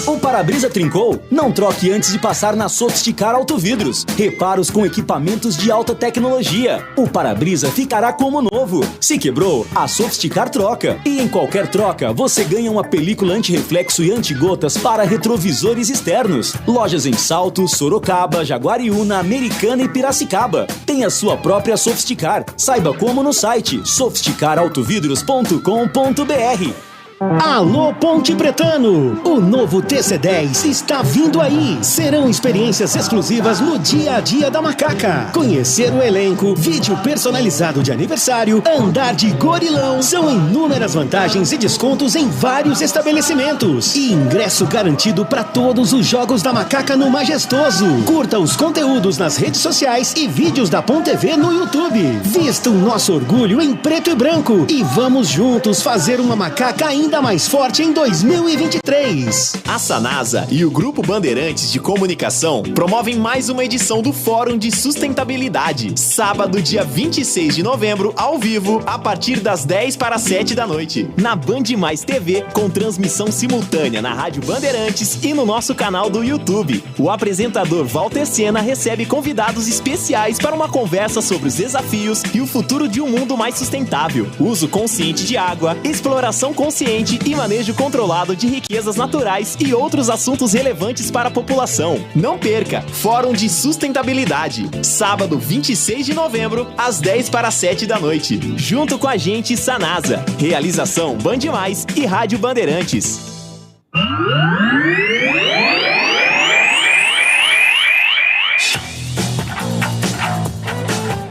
O para-brisa trincou? Não troque antes de passar na Sofisticar Autovidros. Reparos com equipamentos de alta tecnologia. O para-brisa ficará como novo. Se quebrou, a Sofisticar troca. E em qualquer troca, você ganha uma película anti-reflexo e anti-gotas para retrovisores externos. Lojas em Salto, Sorocaba, Jaguariúna, Americana e Piracicaba. Tem a sua própria Sofisticar. Saiba como no site sofisticarautovidros.com.br. Alô Ponte Pretano, o novo TC10 está vindo aí. Serão experiências exclusivas no dia a dia da Macaca. Conhecer o elenco, vídeo personalizado de aniversário, andar de gorilão. São inúmeras vantagens e descontos em vários estabelecimentos. E ingresso garantido para todos os jogos da Macaca no Majestoso. Curta os conteúdos nas redes sociais e vídeos da Ponte TV no YouTube. Vista o nosso orgulho em preto e branco e vamos juntos fazer uma Macaca ainda mais forte em 2023. A Sanasa e o Grupo Bandeirantes de Comunicação promovem mais uma edição do Fórum de Sustentabilidade, sábado, dia 26 de novembro, ao vivo, a partir das 10 para 7 da noite, na Band Mais TV, com transmissão simultânea na Rádio Bandeirantes e no nosso canal do YouTube. O apresentador Walter Sena recebe convidados especiais para uma conversa sobre os desafios e o futuro de um mundo mais sustentável, uso consciente de água, exploração consciente e manejo controlado de riquezas naturais e outros assuntos relevantes para a população. Não perca! Fórum de Sustentabilidade, sábado 26 de novembro, às 10 para 7 da noite. Junto com a gente, Sanasa. Realização Band Mais e Rádio Bandeirantes.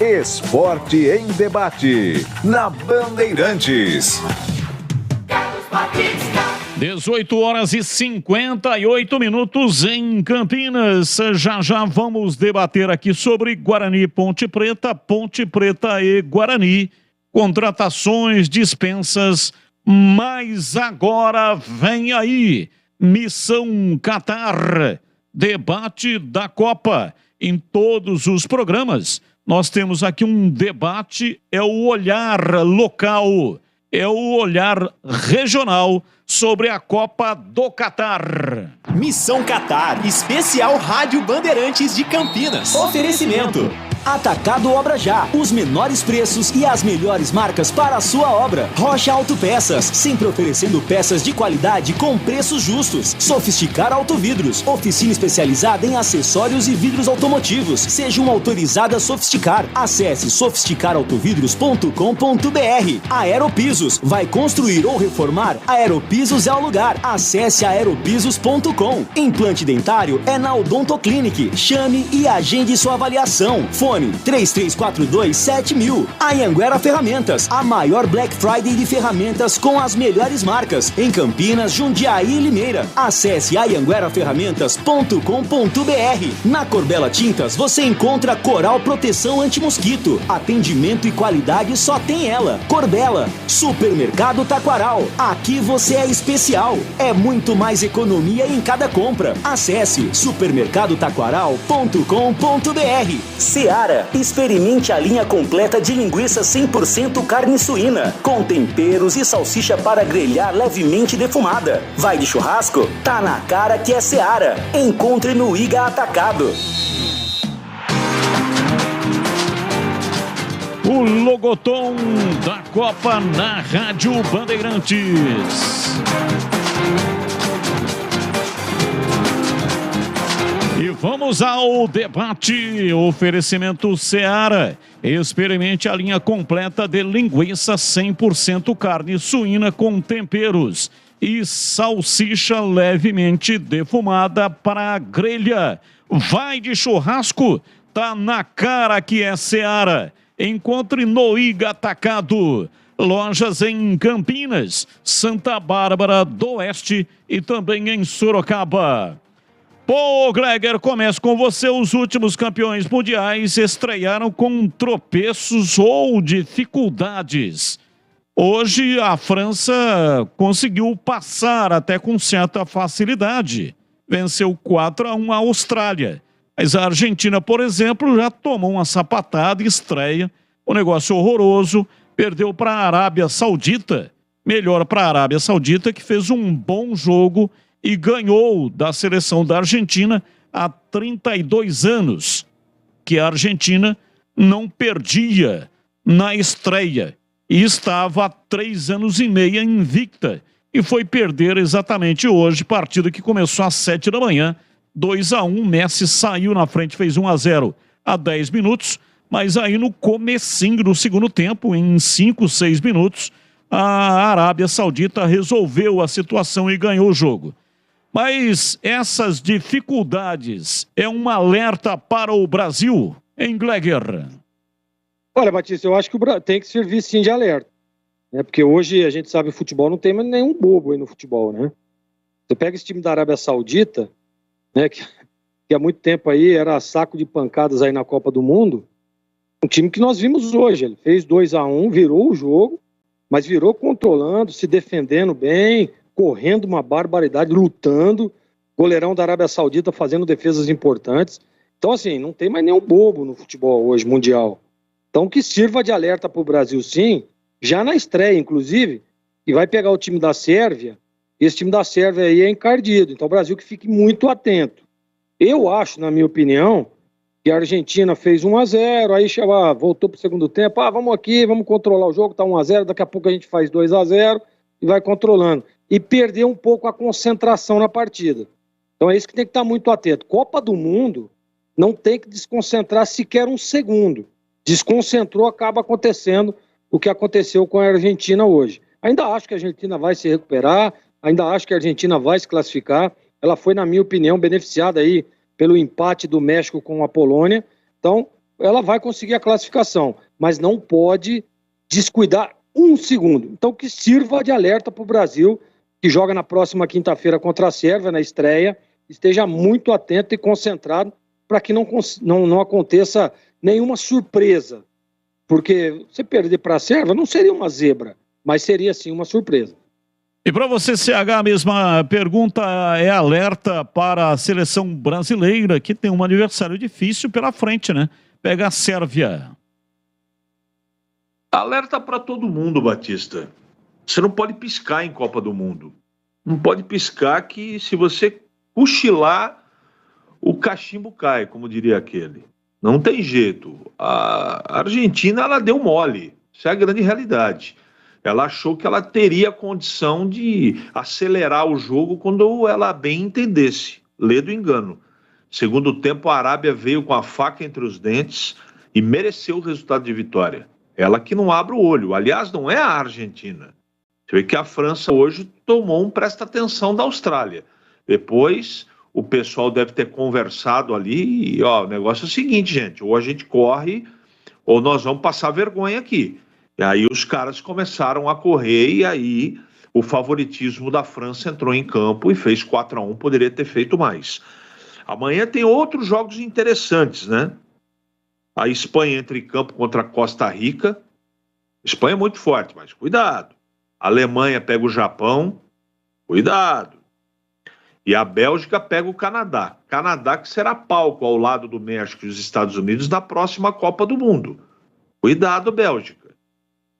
Esporte em debate, na Bandeirantes. 18 horas e 58 minutos em Campinas. Já já vamos debater aqui sobre Guarani Ponte Preta e Guarani. Contratações, dispensas, mas agora vem aí. Missão Qatar, debate da Copa. Em todos os programas, nós temos aqui um debate, é o olhar local, é o olhar regional sobre a Copa do Qatar. Missão Qatar, especial Rádio Bandeirantes de Campinas. Oferecimento. Atacado Obra Já, os menores preços e as melhores marcas para a sua obra. Rocha Autopeças, sempre oferecendo peças de qualidade com preços justos. Sofisticar Autovidros, oficina especializada em acessórios e vidros automotivos. Seja uma autorizada Sofisticar. Acesse sofisticarautovidros.com.br. Aeropisos, vai construir ou reformar? Aeropisos é o lugar. Acesse aeropisos.com. Implante dentário é na Odontoclinic. Chame e agende sua avaliação. Fone 3342-7000. Anhanguera Ferramentas, a maior Black Friday de ferramentas com as melhores marcas em Campinas, Jundiaí e Limeira. Acesse anhangueraferramentas.com.br. Na Corbela Tintas você encontra Coral Proteção Anti-Mosquito. Atendimento e qualidade só tem ela. Corbela, Supermercado Taquaral. Aqui você é especial. É muito mais economia em cada compra. Acesse supermercadotaquaral.com.br. Seara, experimente a linha completa de linguiça 100% carne suína, com temperos e salsicha para grelhar levemente defumada. Vai de churrasco? Tá na cara que é Seara. Encontre no Iga Atacado. O Logotom da Copa na Rádio Bandeirantes. E vamos ao debate. Oferecimento Seara. Experimente a linha completa de linguiça 100% carne suína com temperos e salsicha levemente defumada para a grelha. Vai de churrasco? Tá na cara que é Seara. Encontre no Iga Atacado. Lojas em Campinas, Santa Bárbara do Oeste e também em Sorocaba. Pô, Gregor, começo com você. Os últimos campeões mundiais estrearam com tropeços ou dificuldades. Hoje a França conseguiu passar até com certa facilidade. Venceu 4-1 a Austrália. Mas a Argentina, por exemplo, já tomou uma sapatada e estreia. Um negócio horroroso. Perdeu para a Arábia Saudita. Melhor para a Arábia Saudita, que fez um bom jogo e ganhou da seleção da Argentina há 32 anos, que a Argentina não perdia na estreia e estava há 3 anos e meio invicta e foi perder exatamente hoje, partida que começou às 7 da manhã, 2-1, Messi saiu na frente, fez 1-0 a 10 minutos, mas aí no comecinho do segundo tempo, em 5, 6 minutos, a Arábia Saudita resolveu a situação e ganhou o jogo. Mas essas dificuldades é um alerta para o Brasil, em Gleger? Olha, Batista, eu acho que tem que servir sim de alerta. Né? Porque hoje a gente sabe que o futebol não tem nenhum bobo aí no futebol, né? Você pega esse time da Arábia Saudita, né, que há muito tempo aí era saco de pancadas aí na Copa do Mundo, um time que nós vimos hoje. Ele fez 2-1, virou o jogo, mas virou controlando, se defendendo bem, correndo uma barbaridade, lutando. Goleirão da Arábia Saudita fazendo defesas importantes. Então, assim, não tem mais nenhum bobo no futebol hoje, mundial. Então, que sirva de alerta para o Brasil, sim, já na estreia, inclusive, e vai pegar o time da Sérvia. Esse time da Sérvia aí é encardido. Então, o Brasil que fique muito atento. Eu acho, na minha opinião, que a Argentina fez 1-0, aí voltou para o segundo tempo, vamos aqui, vamos controlar o jogo, tá 1-0, daqui a pouco a gente faz 2-0 e vai controlando. E perdeu um pouco a concentração na partida. Então é isso que tem que estar muito atento. Copa do Mundo não tem que desconcentrar sequer um segundo. Desconcentrou, acaba acontecendo o que aconteceu com a Argentina hoje. Ainda acho que a Argentina vai se recuperar, ainda acho que a Argentina vai se classificar. Ela foi, na minha opinião, beneficiada aí pelo empate do México com a Polônia. Então, ela vai conseguir a classificação, mas não pode descuidar um segundo. Então, que sirva de alerta para o Brasil, que joga na próxima quinta-feira contra a Sérvia, na estreia, esteja muito atento e concentrado para que não aconteça nenhuma surpresa. Porque você perder para a Sérvia não seria uma zebra, mas seria sim uma surpresa. E para você, CH, a mesma pergunta é alerta para a seleção brasileira, que tem um adversário difícil pela frente, né? Pega a Sérvia. Alerta para todo mundo, Batista. Você não pode piscar em Copa do Mundo. Não pode piscar que se você cochilar, o cachimbo cai, como diria aquele. Não tem jeito. A Argentina, ela deu mole. Isso é a grande realidade. Ela achou que ela teria condição de acelerar o jogo quando ela bem entendesse. Lê do engano. Segundo tempo, a Arábia veio com a faca entre os dentes e mereceu o resultado de vitória. Ela que não abre o olho. Aliás, não é a Argentina. Você vê que a França hoje tomou um presta-atenção da Austrália. Depois, o pessoal deve ter conversado ali e, o negócio é o seguinte, gente, ou a gente corre ou nós vamos passar vergonha aqui. E aí os caras começaram a correr e aí o favoritismo da França entrou em campo e fez 4-1, poderia ter feito mais. Amanhã tem outros jogos interessantes, né? A Espanha entra em campo contra a Costa Rica. A Espanha é muito forte, mas cuidado. A Alemanha pega o Japão, cuidado. E a Bélgica pega o Canadá. Canadá que será palco ao lado do México e dos Estados Unidos na próxima Copa do Mundo. Cuidado, Bélgica.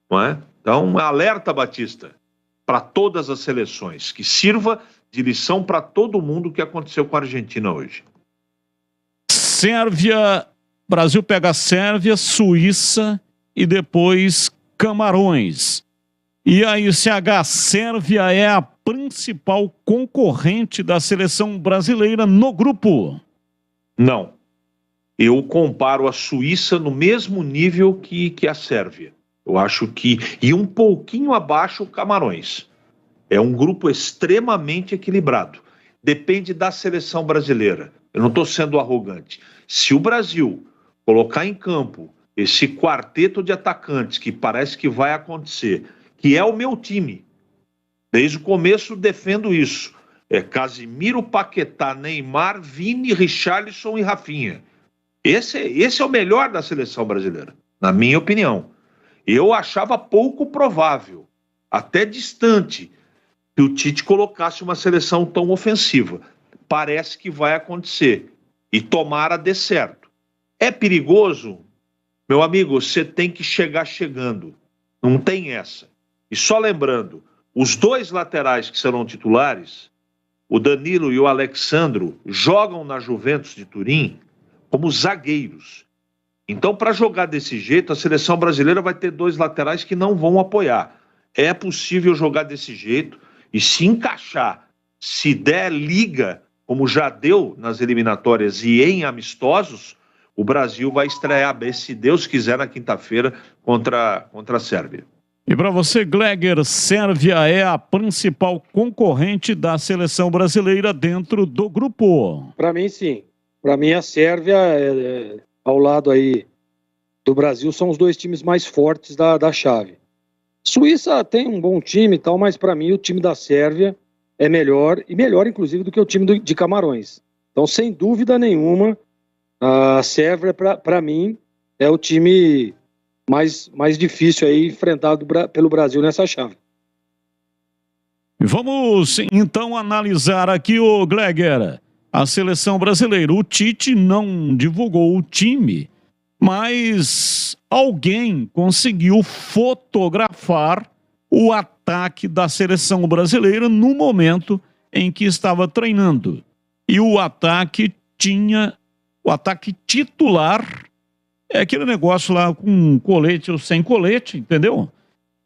Não é? Então, alerta, Batista, para todas as seleções, que sirva de lição para todo mundo o que aconteceu com a Argentina hoje. Sérvia, Brasil pega a Sérvia, Suíça e depois Camarões. E aí, CH, Sérvia é a principal concorrente da seleção brasileira no grupo? Não. Eu comparo a Suíça no mesmo nível que a Sérvia. Eu acho que... E um pouquinho abaixo o Camarões. É um grupo extremamente equilibrado. Depende da seleção brasileira. Eu não estou sendo arrogante. Se o Brasil colocar em campo esse quarteto de atacantes que parece que vai acontecer, que é o meu time, desde o começo defendo isso, é Casimiro, Paquetá, Neymar, Vini, Richarlison e Rafinha. Esse é o melhor da seleção brasileira, na minha opinião. Eu achava pouco provável, até distante, que o Tite colocasse uma seleção tão ofensiva. Parece que vai acontecer. E tomara dê certo. É perigoso? Meu amigo, você tem que chegar chegando. Não tem essa. E só lembrando, os dois laterais que serão titulares, o Danilo e o Alexandro, jogam na Juventus de Turim como zagueiros. Então, para jogar desse jeito, a seleção brasileira vai ter dois laterais que não vão apoiar. É possível jogar desse jeito e se encaixar, se der liga, como já deu nas eliminatórias e em amistosos, o Brasil vai estrear bem, se Deus quiser, na quinta-feira contra a Sérvia. E para você, Gleger, Sérvia é a principal concorrente da seleção brasileira dentro do grupo? Para mim, sim. Para mim, a Sérvia, ao lado aí do Brasil, são os dois times mais fortes da chave. Suíça tem um bom time e tal, mas para mim o time da Sérvia é melhor, e melhor inclusive do que o time de Camarões. Então, sem dúvida nenhuma, a Sérvia, para mim, é o time mais difícil aí enfrentado pelo Brasil nessa chave. Vamos então analisar aqui, o Gleger, a seleção brasileira. O Tite não divulgou o time, mas alguém conseguiu fotografar o ataque da seleção brasileira no momento em que estava treinando. E o ataque o ataque titular, é aquele negócio lá com colete ou sem colete, entendeu?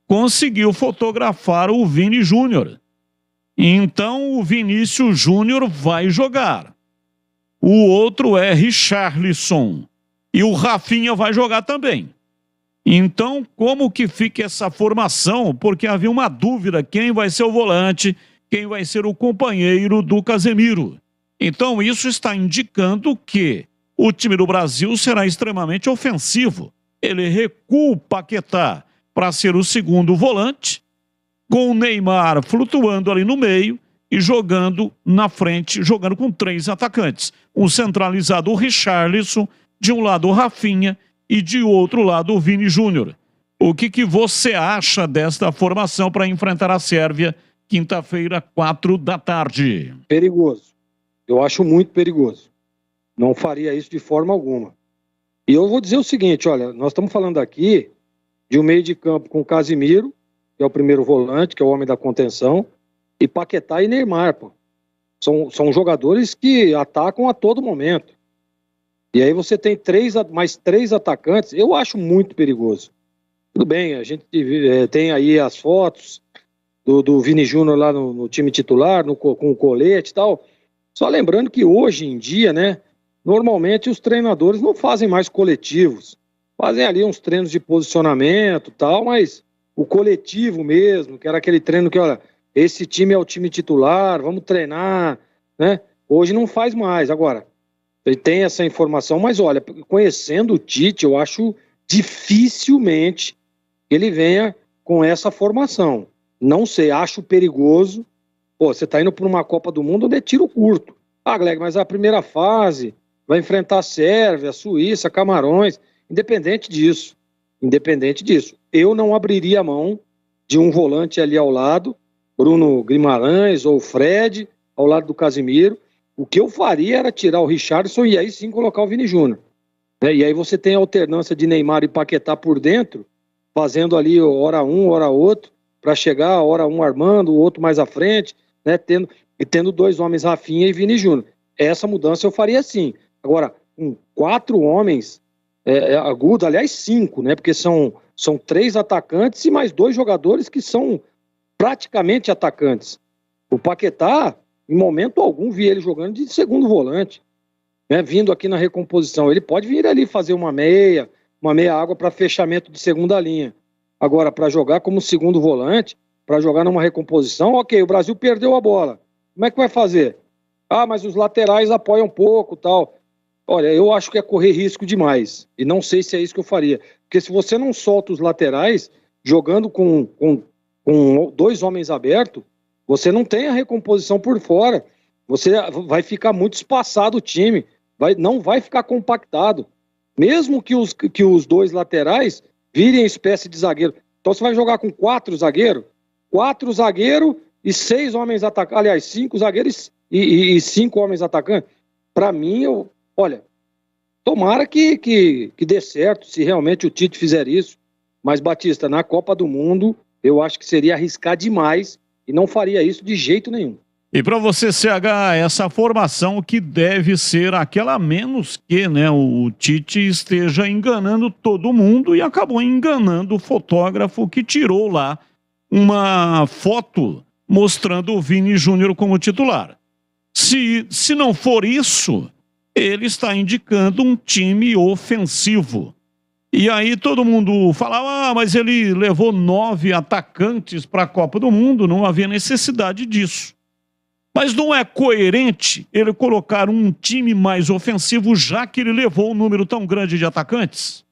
Conseguiu fotografar o Vini Júnior. Então o Vinícius Júnior vai jogar. O outro é Richarlison. E o Rafinha vai jogar também. Então, como que fica essa formação? Porque havia uma dúvida, quem vai ser o volante, quem vai ser o companheiro do Casemiro. Então, isso está indicando que o time do Brasil será extremamente ofensivo. Ele recua o Paquetá para ser o segundo volante, com o Neymar flutuando ali no meio e jogando na frente, jogando com 3 atacantes. Um centralizado, o Richarlison, de um lado o Rafinha e de outro lado o Vini Júnior. O que você acha desta formação para enfrentar a Sérvia, quinta-feira, 16h? Perigoso. Eu acho muito perigoso. Não faria isso de forma alguma. E eu vou dizer o seguinte, olha, nós estamos falando aqui de um meio de campo com Casemiro, que é o primeiro volante, que é o homem da contenção, e Paquetá e Neymar, pô. São jogadores que atacam a todo momento. E aí você tem mais três atacantes, eu acho muito perigoso. Tudo bem, a gente tem aí as fotos do Vini Júnior lá no time titular, com o colete e tal. Só lembrando que hoje em dia, né, normalmente os treinadores não fazem mais coletivos. Fazem ali uns treinos de posicionamento e tal, mas o coletivo mesmo, que era aquele treino que, olha, esse time é o time titular, vamos treinar, né? Hoje não faz mais. Agora, ele tem essa informação, mas olha, conhecendo o Tite, eu acho dificilmente ele venha com essa formação. Não sei, acho perigoso. Pô, você tá indo para uma Copa do Mundo onde é tiro curto. Ah, Gleg, mas a primeira fase vai enfrentar a Sérvia, a Suíça, Camarões, independente disso, eu não abriria a mão de um volante ali ao lado, Bruno Guimarães ou Fred, ao lado do Casemiro. O que eu faria era tirar o Richarlison e aí sim colocar o Vini Júnior. E aí você tem a alternância de Neymar e Paquetá por dentro, fazendo ali hora um, hora outro, para chegar, hora um armando, o outro mais à frente, né, tendo 2 homens, Rafinha e Vini Júnior. Essa mudança eu faria sim. Agora, com 4 homens agudos, aliás 5, né, porque são 3 atacantes e mais 2 jogadores que são praticamente atacantes. O Paquetá, em momento algum, vi ele jogando de segundo volante, né, vindo aqui na recomposição. Ele pode vir ali fazer uma meia água para fechamento de segunda linha. Agora, para jogar como segundo volante, para jogar numa recomposição, ok, o Brasil perdeu a bola. Como é que vai fazer? Ah, mas os laterais apoiam um pouco, tal. Olha, eu acho que é correr risco demais. E não sei se é isso que eu faria. Porque se você não solta os laterais, jogando com 2 homens abertos, você não tem a recomposição por fora. Você vai ficar muito espaçado o time. Não vai ficar compactado. Mesmo que os 2 laterais virem espécie de zagueiro. Então você vai jogar com 4 zagueiros? 4 zagueiros e 6 homens atacantes. Aliás, 5 zagueiros e 5 homens atacantes. Para mim, olha, tomara que dê certo se realmente o Tite fizer isso. Mas, Batista, na Copa do Mundo, eu acho que seria arriscar demais e não faria isso de jeito nenhum. E para você, CH, essa formação que deve ser aquela, menos que, né, o Tite esteja enganando todo mundo e acabou enganando o fotógrafo que tirou lá uma foto mostrando o Vini Júnior como titular. Se não for isso, ele está indicando um time ofensivo. E aí todo mundo falava, mas ele levou 9 atacantes para a Copa do Mundo, não havia necessidade disso. Mas não é coerente ele colocar um time mais ofensivo, já que ele levou um número tão grande de atacantes?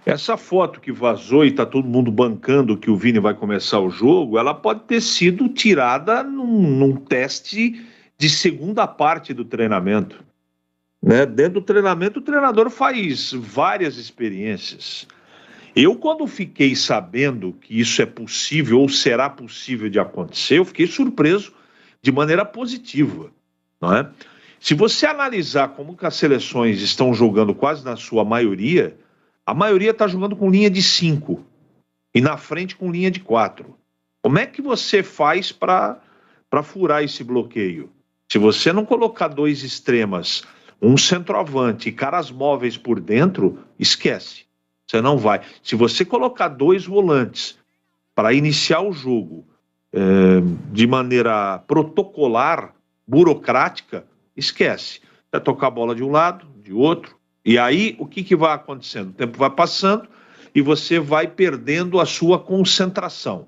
Essa foto que vazou e está todo mundo bancando que o Vini vai começar o jogo, ela pode ter sido tirada num teste de segunda parte do treinamento. Né? Dentro do treinamento, o treinador faz várias experiências. Eu, quando fiquei sabendo que isso é possível ou será possível de acontecer, eu fiquei surpreso de maneira positiva. Não é? Se você analisar como que as seleções estão jogando quase na sua maioria, a maioria está jogando com linha de 5 e na frente com linha de 4. Como é que você faz para furar esse bloqueio? Se você não colocar 2 extremas, um centroavante e caras móveis por dentro, esquece. Você não vai. Se você colocar 2 volantes para iniciar o jogo de maneira protocolar, burocrática, esquece. Vai tocar a bola de um lado, de outro. E aí, o que vai acontecendo? O tempo vai passando e você vai perdendo a sua concentração.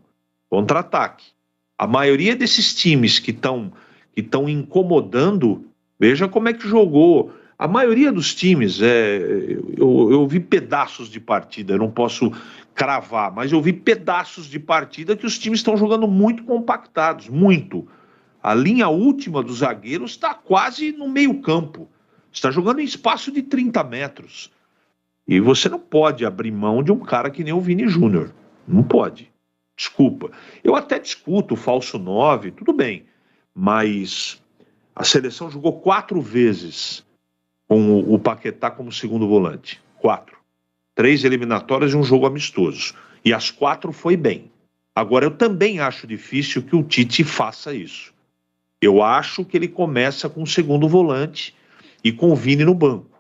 Contra-ataque. A maioria desses times que estão incomodando, veja como é que jogou. A maioria dos times, eu vi pedaços de partida, eu não posso cravar, mas eu vi pedaços de partida que os times estão jogando muito compactados, muito. A linha última dos zagueiros está quase no meio campo. Está jogando em espaço de 30 metros. E você não pode abrir mão de um cara que nem o Vini Júnior. Não pode. Desculpa. Eu até discuto o falso 9, tudo bem. Mas a seleção jogou 4 vezes com o Paquetá como segundo volante. 4. 3 eliminatórias e um jogo amistoso. E as 4 foi bem. Agora, eu também acho difícil que o Tite faça isso. Eu acho que ele começa com o segundo volante e com o Vini no banco.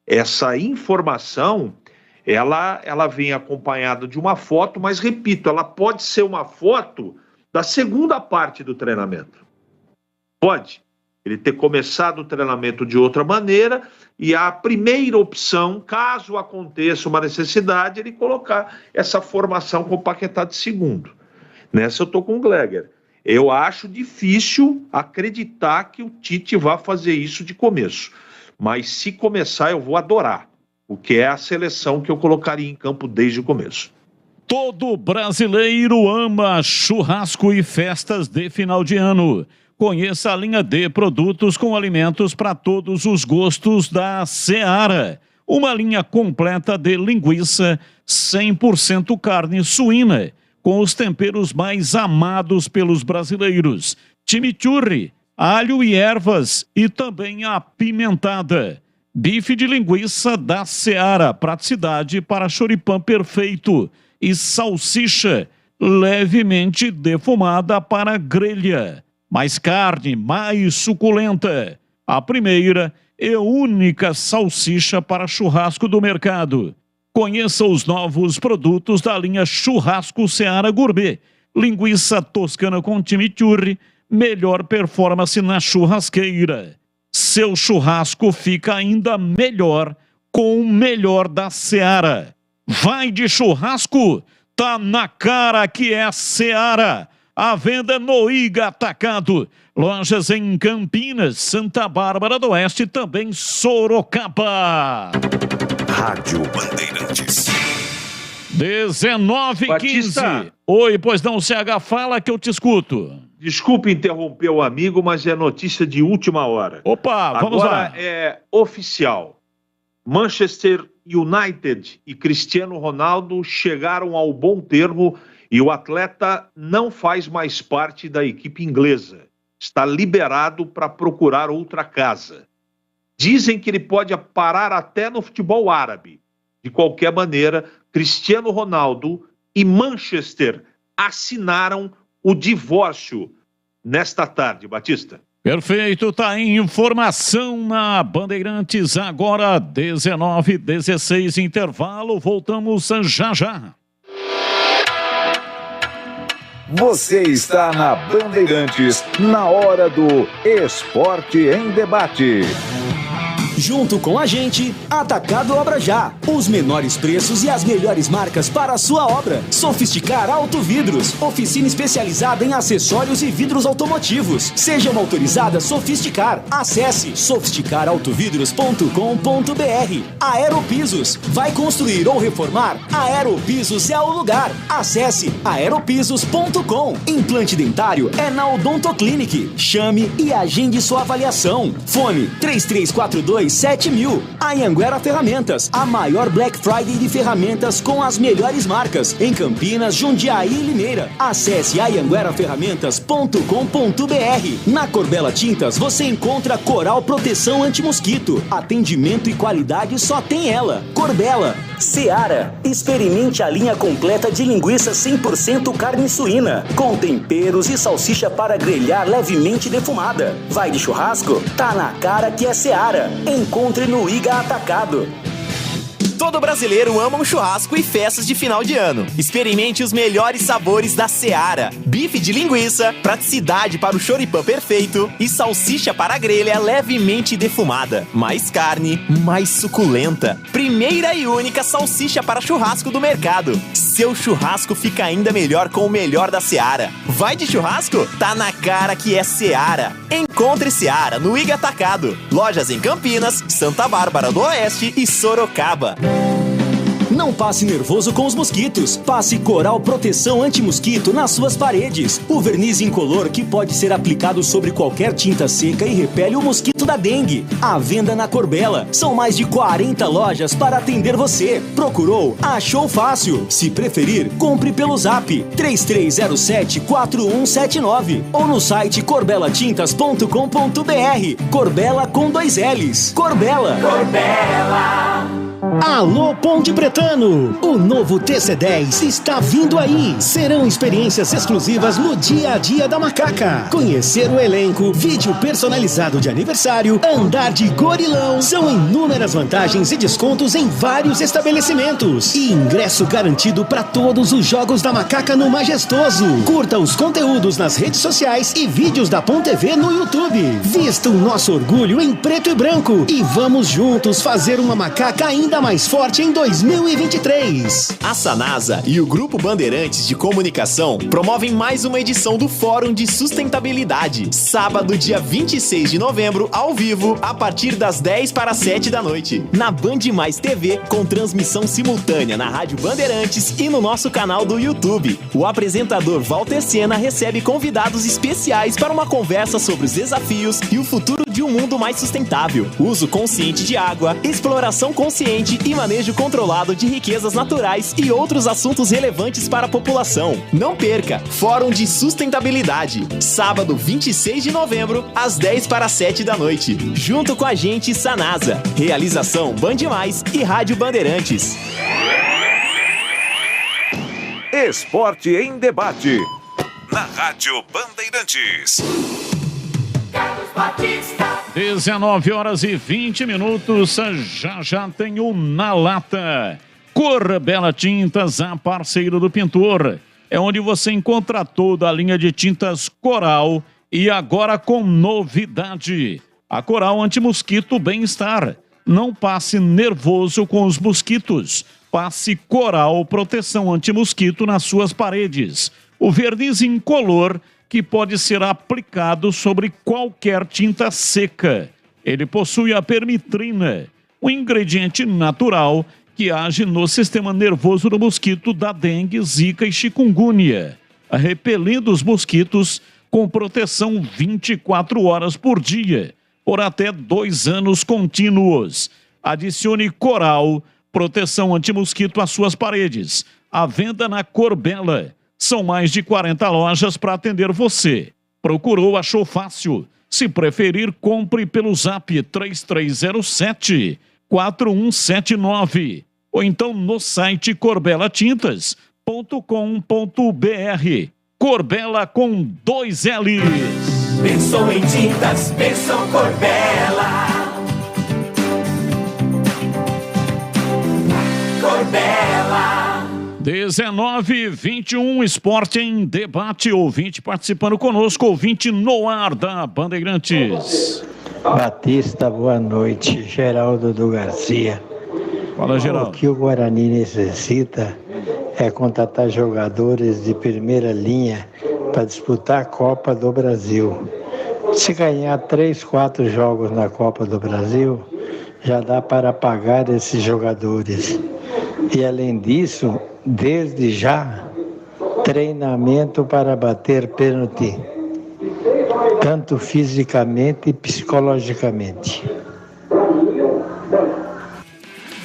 Essa informação, ela vem acompanhada de uma foto, mas repito, ela pode ser uma foto da segunda parte do treinamento. Pode. Ele ter começado o treinamento de outra maneira e a primeira opção, caso aconteça uma necessidade, ele colocar essa formação com o Paquetá de segundo. Nessa eu estou com o Gleger. Eu acho difícil acreditar que o Tite vá fazer isso de começo. Mas se começar, eu vou adorar. Porque é a seleção que eu colocaria em campo desde o começo. Todo brasileiro ama churrasco e festas de final de ano. Conheça a linha D, produtos com alimentos para todos os gostos da Seara. Uma linha completa de linguiça 100% carne suína, com os temperos mais amados pelos brasileiros. Chimichurri, alho e ervas e também a apimentada. Bife de linguiça da Seara, praticidade para choripã perfeito. E salsicha levemente defumada para grelha. Mais carne, mais suculenta. A primeira e única salsicha para churrasco do mercado. Conheça os novos produtos da linha Churrasco Seara Gourmet. Linguiça toscana com chimichurri, melhor performance na churrasqueira. Seu churrasco fica ainda melhor com o melhor da Seara. Vai de churrasco, tá na cara que é Seara. A venda no Iga Atacado. Lojas em Campinas, Santa Bárbara do Oeste e também Sorocaba. Rádio Bandeirantes. 19h15. Oi, pois não, CH, fala que eu te escuto. Desculpe interromper o amigo, mas é notícia de última hora. Opa, vamos lá. Agora é oficial. Manchester United e Cristiano Ronaldo chegaram ao bom termo e o atleta não faz mais parte da equipe inglesa. Está liberado para procurar outra casa. Dizem que ele pode parar até no futebol árabe. De qualquer maneira, Cristiano Ronaldo e Manchester assinaram o divórcio nesta tarde, Batista. Perfeito, tá em informação na Bandeirantes, agora 19h16, intervalo, voltamos já já. Você está na Bandeirantes, na hora do Esporte em Debate. Junto com a gente, Atacado Obra Já. Os menores preços e as melhores marcas para a sua obra. Sofisticar Autovidros. Oficina especializada em acessórios e vidros automotivos. Seja uma autorizada Sofisticar. Acesse sofisticarautovidros.com.br. Aeropisos. Vai construir ou reformar? Aeropisos é o lugar. Acesse aeropisos.com. Implante dentário é na Odontoclinic. Chame e agende sua avaliação. Fone 3342-7000. Anhanguera Ferramentas, a maior Black Friday de ferramentas com as melhores marcas em Campinas, Jundiaí e Limeira. Acesse anhangueraferramentas.com.br. Na Corbela Tintas você encontra Coral Proteção Anti-Mosquito. Atendimento e qualidade só tem ela. Corbela. Seara. Experimente a linha completa de linguiça 100% carne suína, com temperos e salsicha para grelhar levemente defumada. Vai de churrasco? Tá na cara que é Seara. Encontre no Iga Atacado. Todo brasileiro ama um churrasco e festas de final de ano. Experimente os melhores sabores da Seara. Bife de linguiça, praticidade para o choripã perfeito e salsicha para a grelha levemente defumada. Mais carne, mais suculenta. Primeira e única salsicha para churrasco do mercado. Seu churrasco fica ainda melhor com o melhor da Seara. Vai de churrasco? Tá na cara que é Seara. Encontre Seara no Iga Atacado. Lojas em Campinas, Santa Bárbara do Oeste e Sorocaba. Não passe nervoso com os mosquitos. Passe Coral Proteção Anti-Mosquito nas suas paredes. O verniz incolor que pode ser aplicado sobre qualquer tinta seca e repele o mosquito da dengue. À venda na Corbela. São mais de 40 lojas para atender você. Procurou? Achou fácil. Se preferir, compre pelo Zap 3307-4179 ou no site corbelatintas.com.br. Corbela com 2 L's. Corbela. Corbela. Alô Ponte Pretano, o novo TC10 está vindo aí. Serão experiências exclusivas no dia a dia da Macaca. Conhecer o elenco, vídeo personalizado de aniversário, andar de gorilão. São inúmeras vantagens e descontos em vários estabelecimentos. E ingresso garantido para todos os jogos da Macaca no Majestoso. Curta os conteúdos nas redes sociais e vídeos da Ponte TV no YouTube. Vista o nosso orgulho em preto e branco e vamos juntos fazer uma Macaca ainda mais forte em 2023. A Sanasa e o Grupo Bandeirantes de Comunicação promovem mais uma edição do Fórum de Sustentabilidade. Sábado, dia 26 de novembro, ao vivo, a partir das 10 para 7 da noite. Na Band Mais TV, com transmissão simultânea na Rádio Bandeirantes e no nosso canal do YouTube. O apresentador Walter Sena recebe convidados especiais para uma conversa sobre os desafios e o futuro de um mundo mais sustentável. Uso consciente de água, exploração consciente e manejo controlado de riquezas naturais e outros assuntos relevantes para a população. Não perca! Fórum de Sustentabilidade. Sábado, 26 de novembro, às 10 para 7 da noite. Junto com a gente, Sanasa. Realização Band Mais e Rádio Bandeirantes. Esporte em Debate. Na Rádio Bandeirantes. 19 horas e 20 minutos, já tem o Na Lata. Corbela Tintas, a parceira do pintor. É onde você encontra toda a linha de tintas Coral e agora com novidade. A Coral Anti-Mosquito Bem-Estar. Não passe nervoso com os mosquitos. Passe Coral Proteção Anti-Mosquito nas suas paredes. O verniz incolor que pode ser aplicado sobre qualquer tinta seca. Ele possui a permitrina, um ingrediente natural que age no sistema nervoso do mosquito da dengue, zika e chikungunya, repelindo os mosquitos com proteção 24 horas por dia, por até 2 anos contínuos. Adicione Coral, proteção anti-mosquito às suas paredes. À venda na Corbela. São mais de 40 lojas para atender você. Procurou, achou fácil. Se preferir, compre pelo Zap 3307-4179. Ou então no site corbelatintas.com.br. Corbela com 2 L's. Pensou em tintas, pensou Corbela. Corbela. 19h21, Esporte em Debate. Ouvinte participando conosco, ouvinte no ar da Bandeirantes. Batista, boa noite. Geraldo do Garcia. Fala, Geraldo. O que o Guarani necessita é contratar jogadores de primeira linha para disputar a Copa do Brasil. Se ganhar 3, 4 jogos na Copa do Brasil, já dá para pagar esses jogadores. E além disso, desde já, treinamento para bater pênalti, tanto fisicamente e psicologicamente.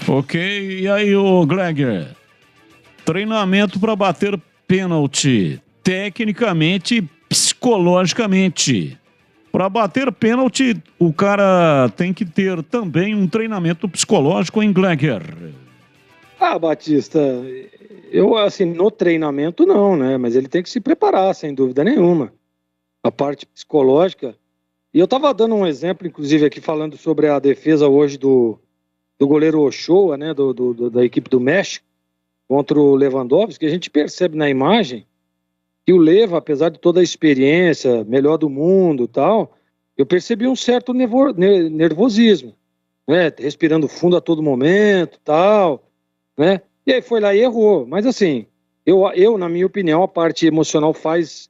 Ok, e aí, ô Gleger? Treinamento para bater pênalti, tecnicamente e psicologicamente. Para bater pênalti, o cara tem que ter também um treinamento psicológico em Gleger. Batista, eu assim, no treinamento não, né? Mas ele tem que se preparar, sem dúvida nenhuma. A parte psicológica. E eu estava dando um exemplo, inclusive, aqui falando sobre a defesa hoje do goleiro Ochoa, né? Da equipe do México, contra o Lewandowski, que a gente percebe na imagem que o Leva, apesar de toda a experiência, melhor do mundo e tal, eu percebi um certo nervosismo, né? Respirando fundo a todo momento tal, né? E aí foi lá e errou. Mas assim, eu na minha opinião, a parte emocional faz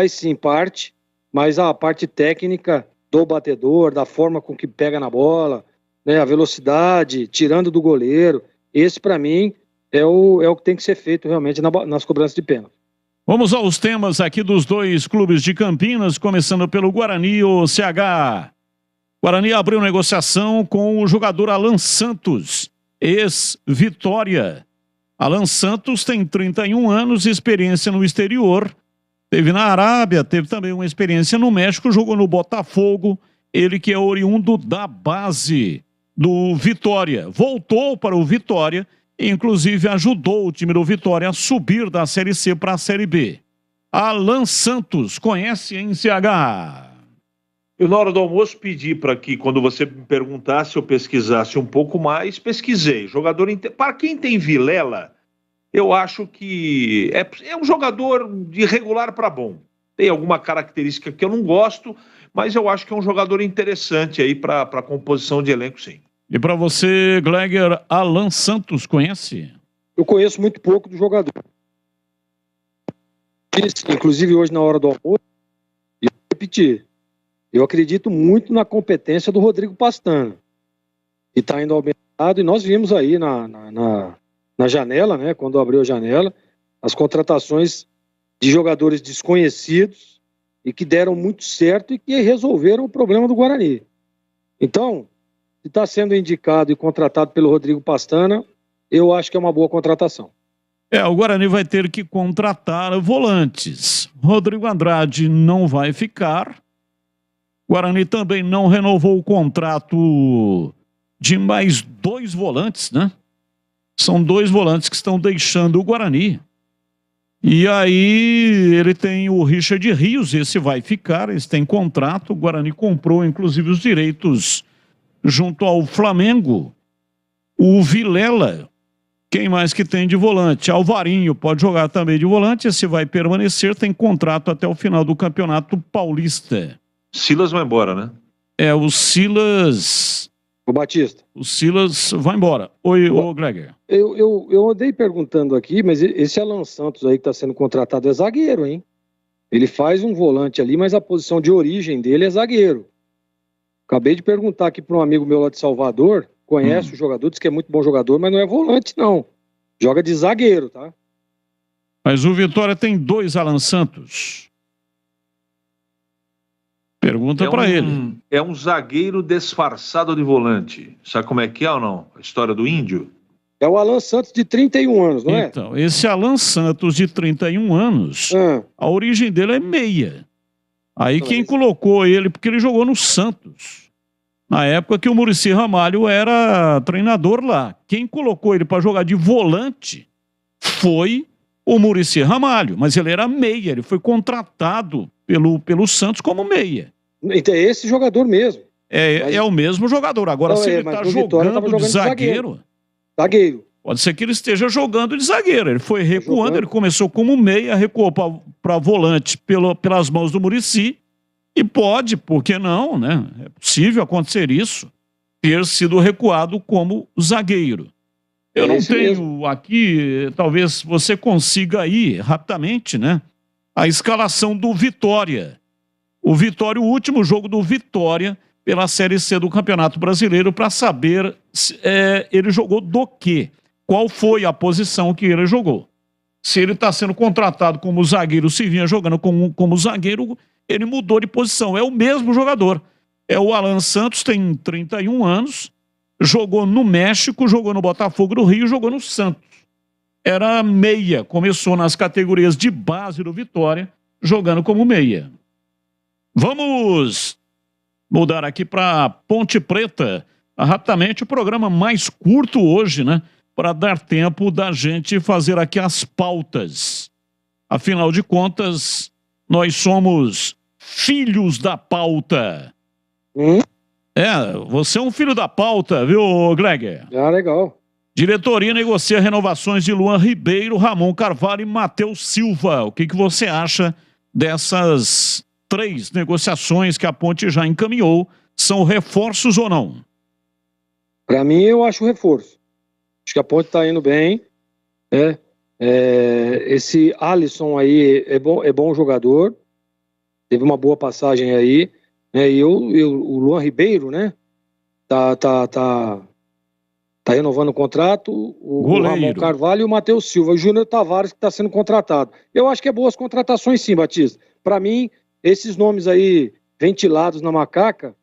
sim parte, mas a parte técnica do batedor, da forma com que pega na bola, né? A velocidade, tirando do goleiro, esse para mim é o que tem que ser feito realmente nas cobranças de pênalti. Vamos aos temas aqui dos dois clubes de Campinas, começando pelo Guarani, o CH. Guarani abriu negociação com o jogador Alan Santos, ex-Vitória. Alan Santos tem 31 anos, experiência no exterior, teve na Arábia, teve também uma experiência no México, jogou no Botafogo, ele que é oriundo da base do Vitória. Voltou para o Vitória, inclusive ajudou o time do Vitória a subir da Série C para a Série B. Alan Santos, conhece em CH? Eu, na hora do almoço, pedi para que, quando você me perguntasse, eu pesquisasse um pouco mais. Pesquisei. Jogador para quem tem Vilela, eu acho que é um jogador de regular para bom. Tem alguma característica que eu não gosto, mas eu acho que é um jogador interessante aí para a composição de elenco, sim. E para você, Gleger, Alan Santos, conhece? Eu conheço muito pouco do jogador. Inclusive, hoje, na hora do almoço, eu vou repetir. Eu acredito muito na competência do Rodrigo Pastana, que está indo ao mercado, e nós vimos aí na janela, né, quando abriu a janela, as contratações de jogadores desconhecidos e que deram muito certo e que resolveram o problema do Guarani. Então, se está sendo indicado e contratado pelo Rodrigo Pastana, eu acho que é uma boa contratação. O Guarani vai ter que contratar volantes. Rodrigo Andrade não vai ficar. Guarani também não renovou o contrato de mais 2 volantes, né? São 2 volantes que estão deixando o Guarani. E aí ele tem o Richard Rios, esse vai ficar, esse tem contrato. O Guarani comprou, inclusive, os direitos junto ao Flamengo. O Vilela, quem mais que tem de volante? Alvarinho pode jogar também de volante, esse vai permanecer, tem contrato até o final do Campeonato Paulista. Silas vai embora, né? O Silas... O Batista. O Silas vai embora. Oi, ô Gleger. Eu andei perguntando aqui, mas esse Alan Santos aí que está sendo contratado é zagueiro, hein? Ele faz um volante ali, mas a posição de origem dele é zagueiro. Acabei de perguntar aqui para um amigo meu lá de Salvador, conhece o jogador, diz que é muito bom jogador, mas não é volante, não. Joga de zagueiro, tá? Mas o Vitória tem 2 Alan Santos. Pergunta para ele. É um zagueiro disfarçado de volante. Sabe como é que é ou não? A história do índio? É o Alan Santos de 31 anos, não é? Então, esse Alan Santos de 31 anos, a origem dele é meia. Aí quem colocou ele, porque ele jogou no Santos, na época que o Muricy Ramalho era treinador lá. Quem colocou ele para jogar de volante foi o Muricy Ramalho, mas ele era meia, ele foi contratado pelo Santos como meia. Então é esse jogador mesmo. É o mesmo jogador. Agora, não, se ele está jogando de zagueiro... Zagueiro. Pode ser que ele esteja jogando de zagueiro. Ele foi recuando, ele começou como meia, recuou para volante pelas mãos do Muricy. E pode, por que não, né? É possível acontecer isso, ter sido recuado como zagueiro. Eu não tenho aqui, talvez você consiga aí, rapidamente, né? A escalação do Vitória. O Vitória, o último jogo do Vitória pela Série C do Campeonato Brasileiro, para saber se ele jogou do quê? Qual foi a posição que ele jogou? Se ele está sendo contratado como zagueiro, se vinha jogando como zagueiro, ele mudou de posição. É o mesmo jogador. É o Alan Santos, tem 31 anos, jogou no México, jogou no Botafogo do Rio, jogou no Santos. Era meia, começou nas categorias de base do Vitória, jogando como meia. Vamos mudar aqui para Ponte Preta. Rapidamente, o programa mais curto hoje, né? Para dar tempo da gente fazer aqui as pautas. Afinal de contas, nós somos filhos da pauta. Você é um filho da pauta, viu, Gleger? Legal. Diretoria negocia renovações de Luan Ribeiro, Ramon Carvalho e Matheus Silva. O que você acha dessas 3 negociações que a Ponte já encaminhou? São reforços ou não? Para mim, eu acho reforço. Acho que a Ponte está indo bem. Esse Alisson aí é bom jogador. Teve uma boa passagem aí. E o Luan Ribeiro, né? Tá renovando o contrato. O Ramon Carvalho e o Matheus Silva. O Júnior Tavares que está sendo contratado. Eu acho que é boas contratações sim, Batista. Para mim, esses nomes aí ventilados na macaca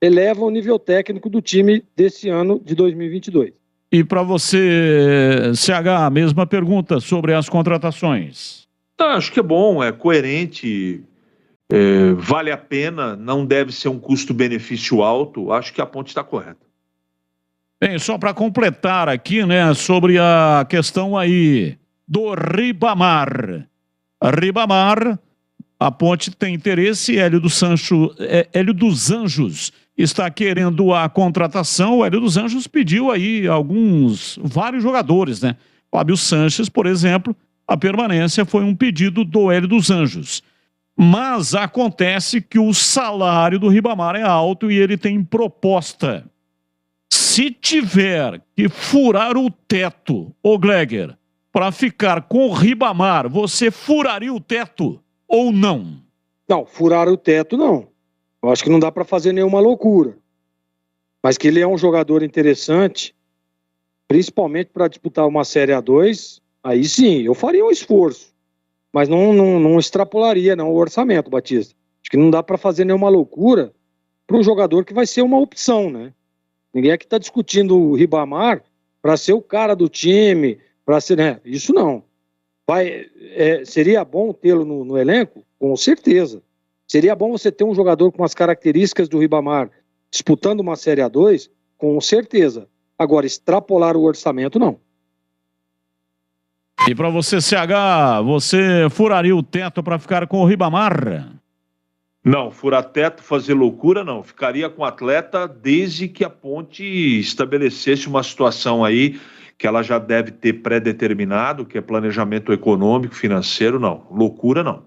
elevam o nível técnico do time desse ano de 2022. E para você, CH, a mesma pergunta sobre as contratações. Acho que é bom, é coerente, vale a pena, não deve ser um custo-benefício alto. Acho que a Ponte está correta. Bem, só para completar aqui, né, sobre a questão aí do Ribamar. Ribamar, a Ponte tem interesse, Hélio dos Anjos está querendo a contratação. O Hélio dos Anjos pediu aí vários jogadores, né? Fábio Sanches, por exemplo, a permanência foi um pedido do Hélio dos Anjos. Mas acontece que o salário do Ribamar é alto e ele tem proposta. Se tiver que furar o teto, ô Gleger, para ficar com o Ribamar, você furaria o teto ou não? Não, furar o teto não. Eu acho que não dá para fazer nenhuma loucura. Mas que ele é um jogador interessante, principalmente para disputar uma Série A2, aí sim, eu faria um esforço. Mas não extrapolaria não, o orçamento, Batista. Acho que não dá para fazer nenhuma loucura para um jogador que vai ser uma opção, né? Ninguém aqui está discutindo o Ribamar para ser o cara do time, para ser, né? Isso não. Seria bom tê-lo no elenco? Com certeza. Seria bom você ter um jogador com as características do Ribamar disputando uma Série A2? Com certeza. Agora, extrapolar o orçamento, não. E para você, CH, você furaria o teto para ficar com o Ribamar? Não, furar teto, fazer loucura, não. Ficaria com o atleta desde que a Ponte estabelecesse uma situação aí que ela já deve ter pré-determinado, que é planejamento econômico, financeiro, não. Loucura, não.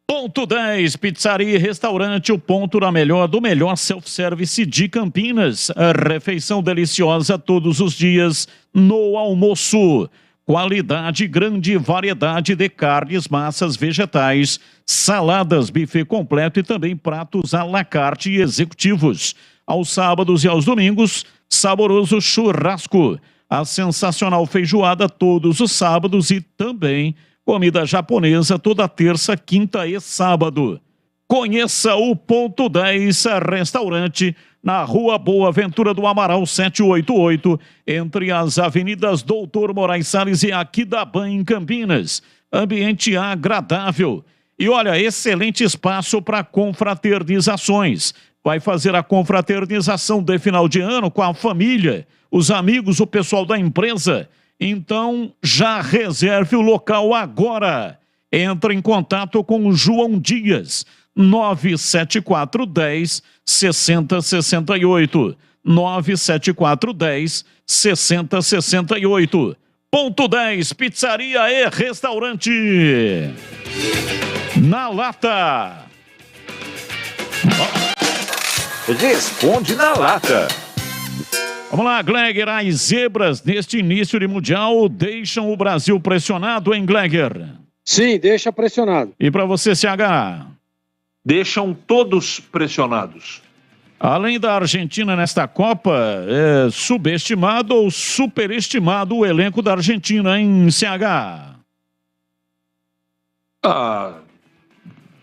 Ponto 10, pizzaria e restaurante, o ponto do melhor self-service de Campinas. A refeição deliciosa todos os dias no almoço. Qualidade, grande variedade de carnes, massas, vegetais, saladas, buffet completo e também pratos à la carte e executivos. Aos sábados e aos domingos, saboroso churrasco. A sensacional feijoada todos os sábados e também comida japonesa toda terça, quinta e sábado. Conheça o Ponto 10 Restaurante na Rua Boa Ventura do Amaral 788, entre as avenidas Doutor Moraes Salles e Aquidaban, em Campinas. Ambiente agradável. E olha, excelente espaço para confraternizações. Vai fazer a confraternização de final de ano com a família, os amigos, o pessoal da empresa. Então, já reserve o local agora. Entre em contato com o João Dias, 97410-6068. 97410-6068. Ponto 10, pizzaria e restaurante. Na lata. Responde na lata. Vamos lá, Gleger. As zebras neste início de Mundial deixam o Brasil pressionado, hein, Gleger? Sim, deixa pressionado. E para você, CH? Deixam todos pressionados. Além da Argentina nesta Copa, é subestimado ou superestimado o elenco da Argentina, hein, CH?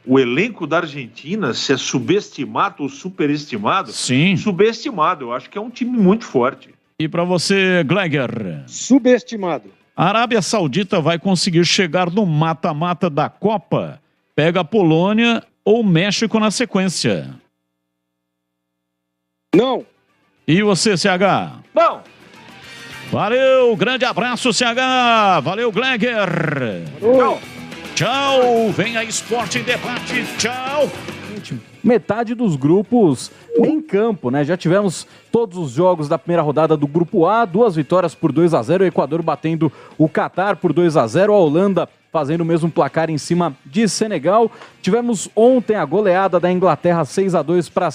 O elenco da Argentina, se é subestimado ou superestimado? Sim. Subestimado, eu acho que é um time muito forte. E para você, Gleger? Subestimado. A Arábia Saudita vai conseguir chegar no mata-mata da Copa? Pega a Polônia ou México na sequência? Não. E você, CH? Não. Valeu, grande abraço, CH. Valeu, Gleger. Não. Tchau, vem a Esporte em Debate, tchau. Metade dos grupos em campo, né? Já tivemos todos os jogos da primeira rodada do Grupo A, 2 vitórias por 2-0, o Equador batendo o Catar por 2-0, a Holanda fazendo o mesmo placar em cima de Senegal. Tivemos ontem a goleada da Inglaterra 6-2 para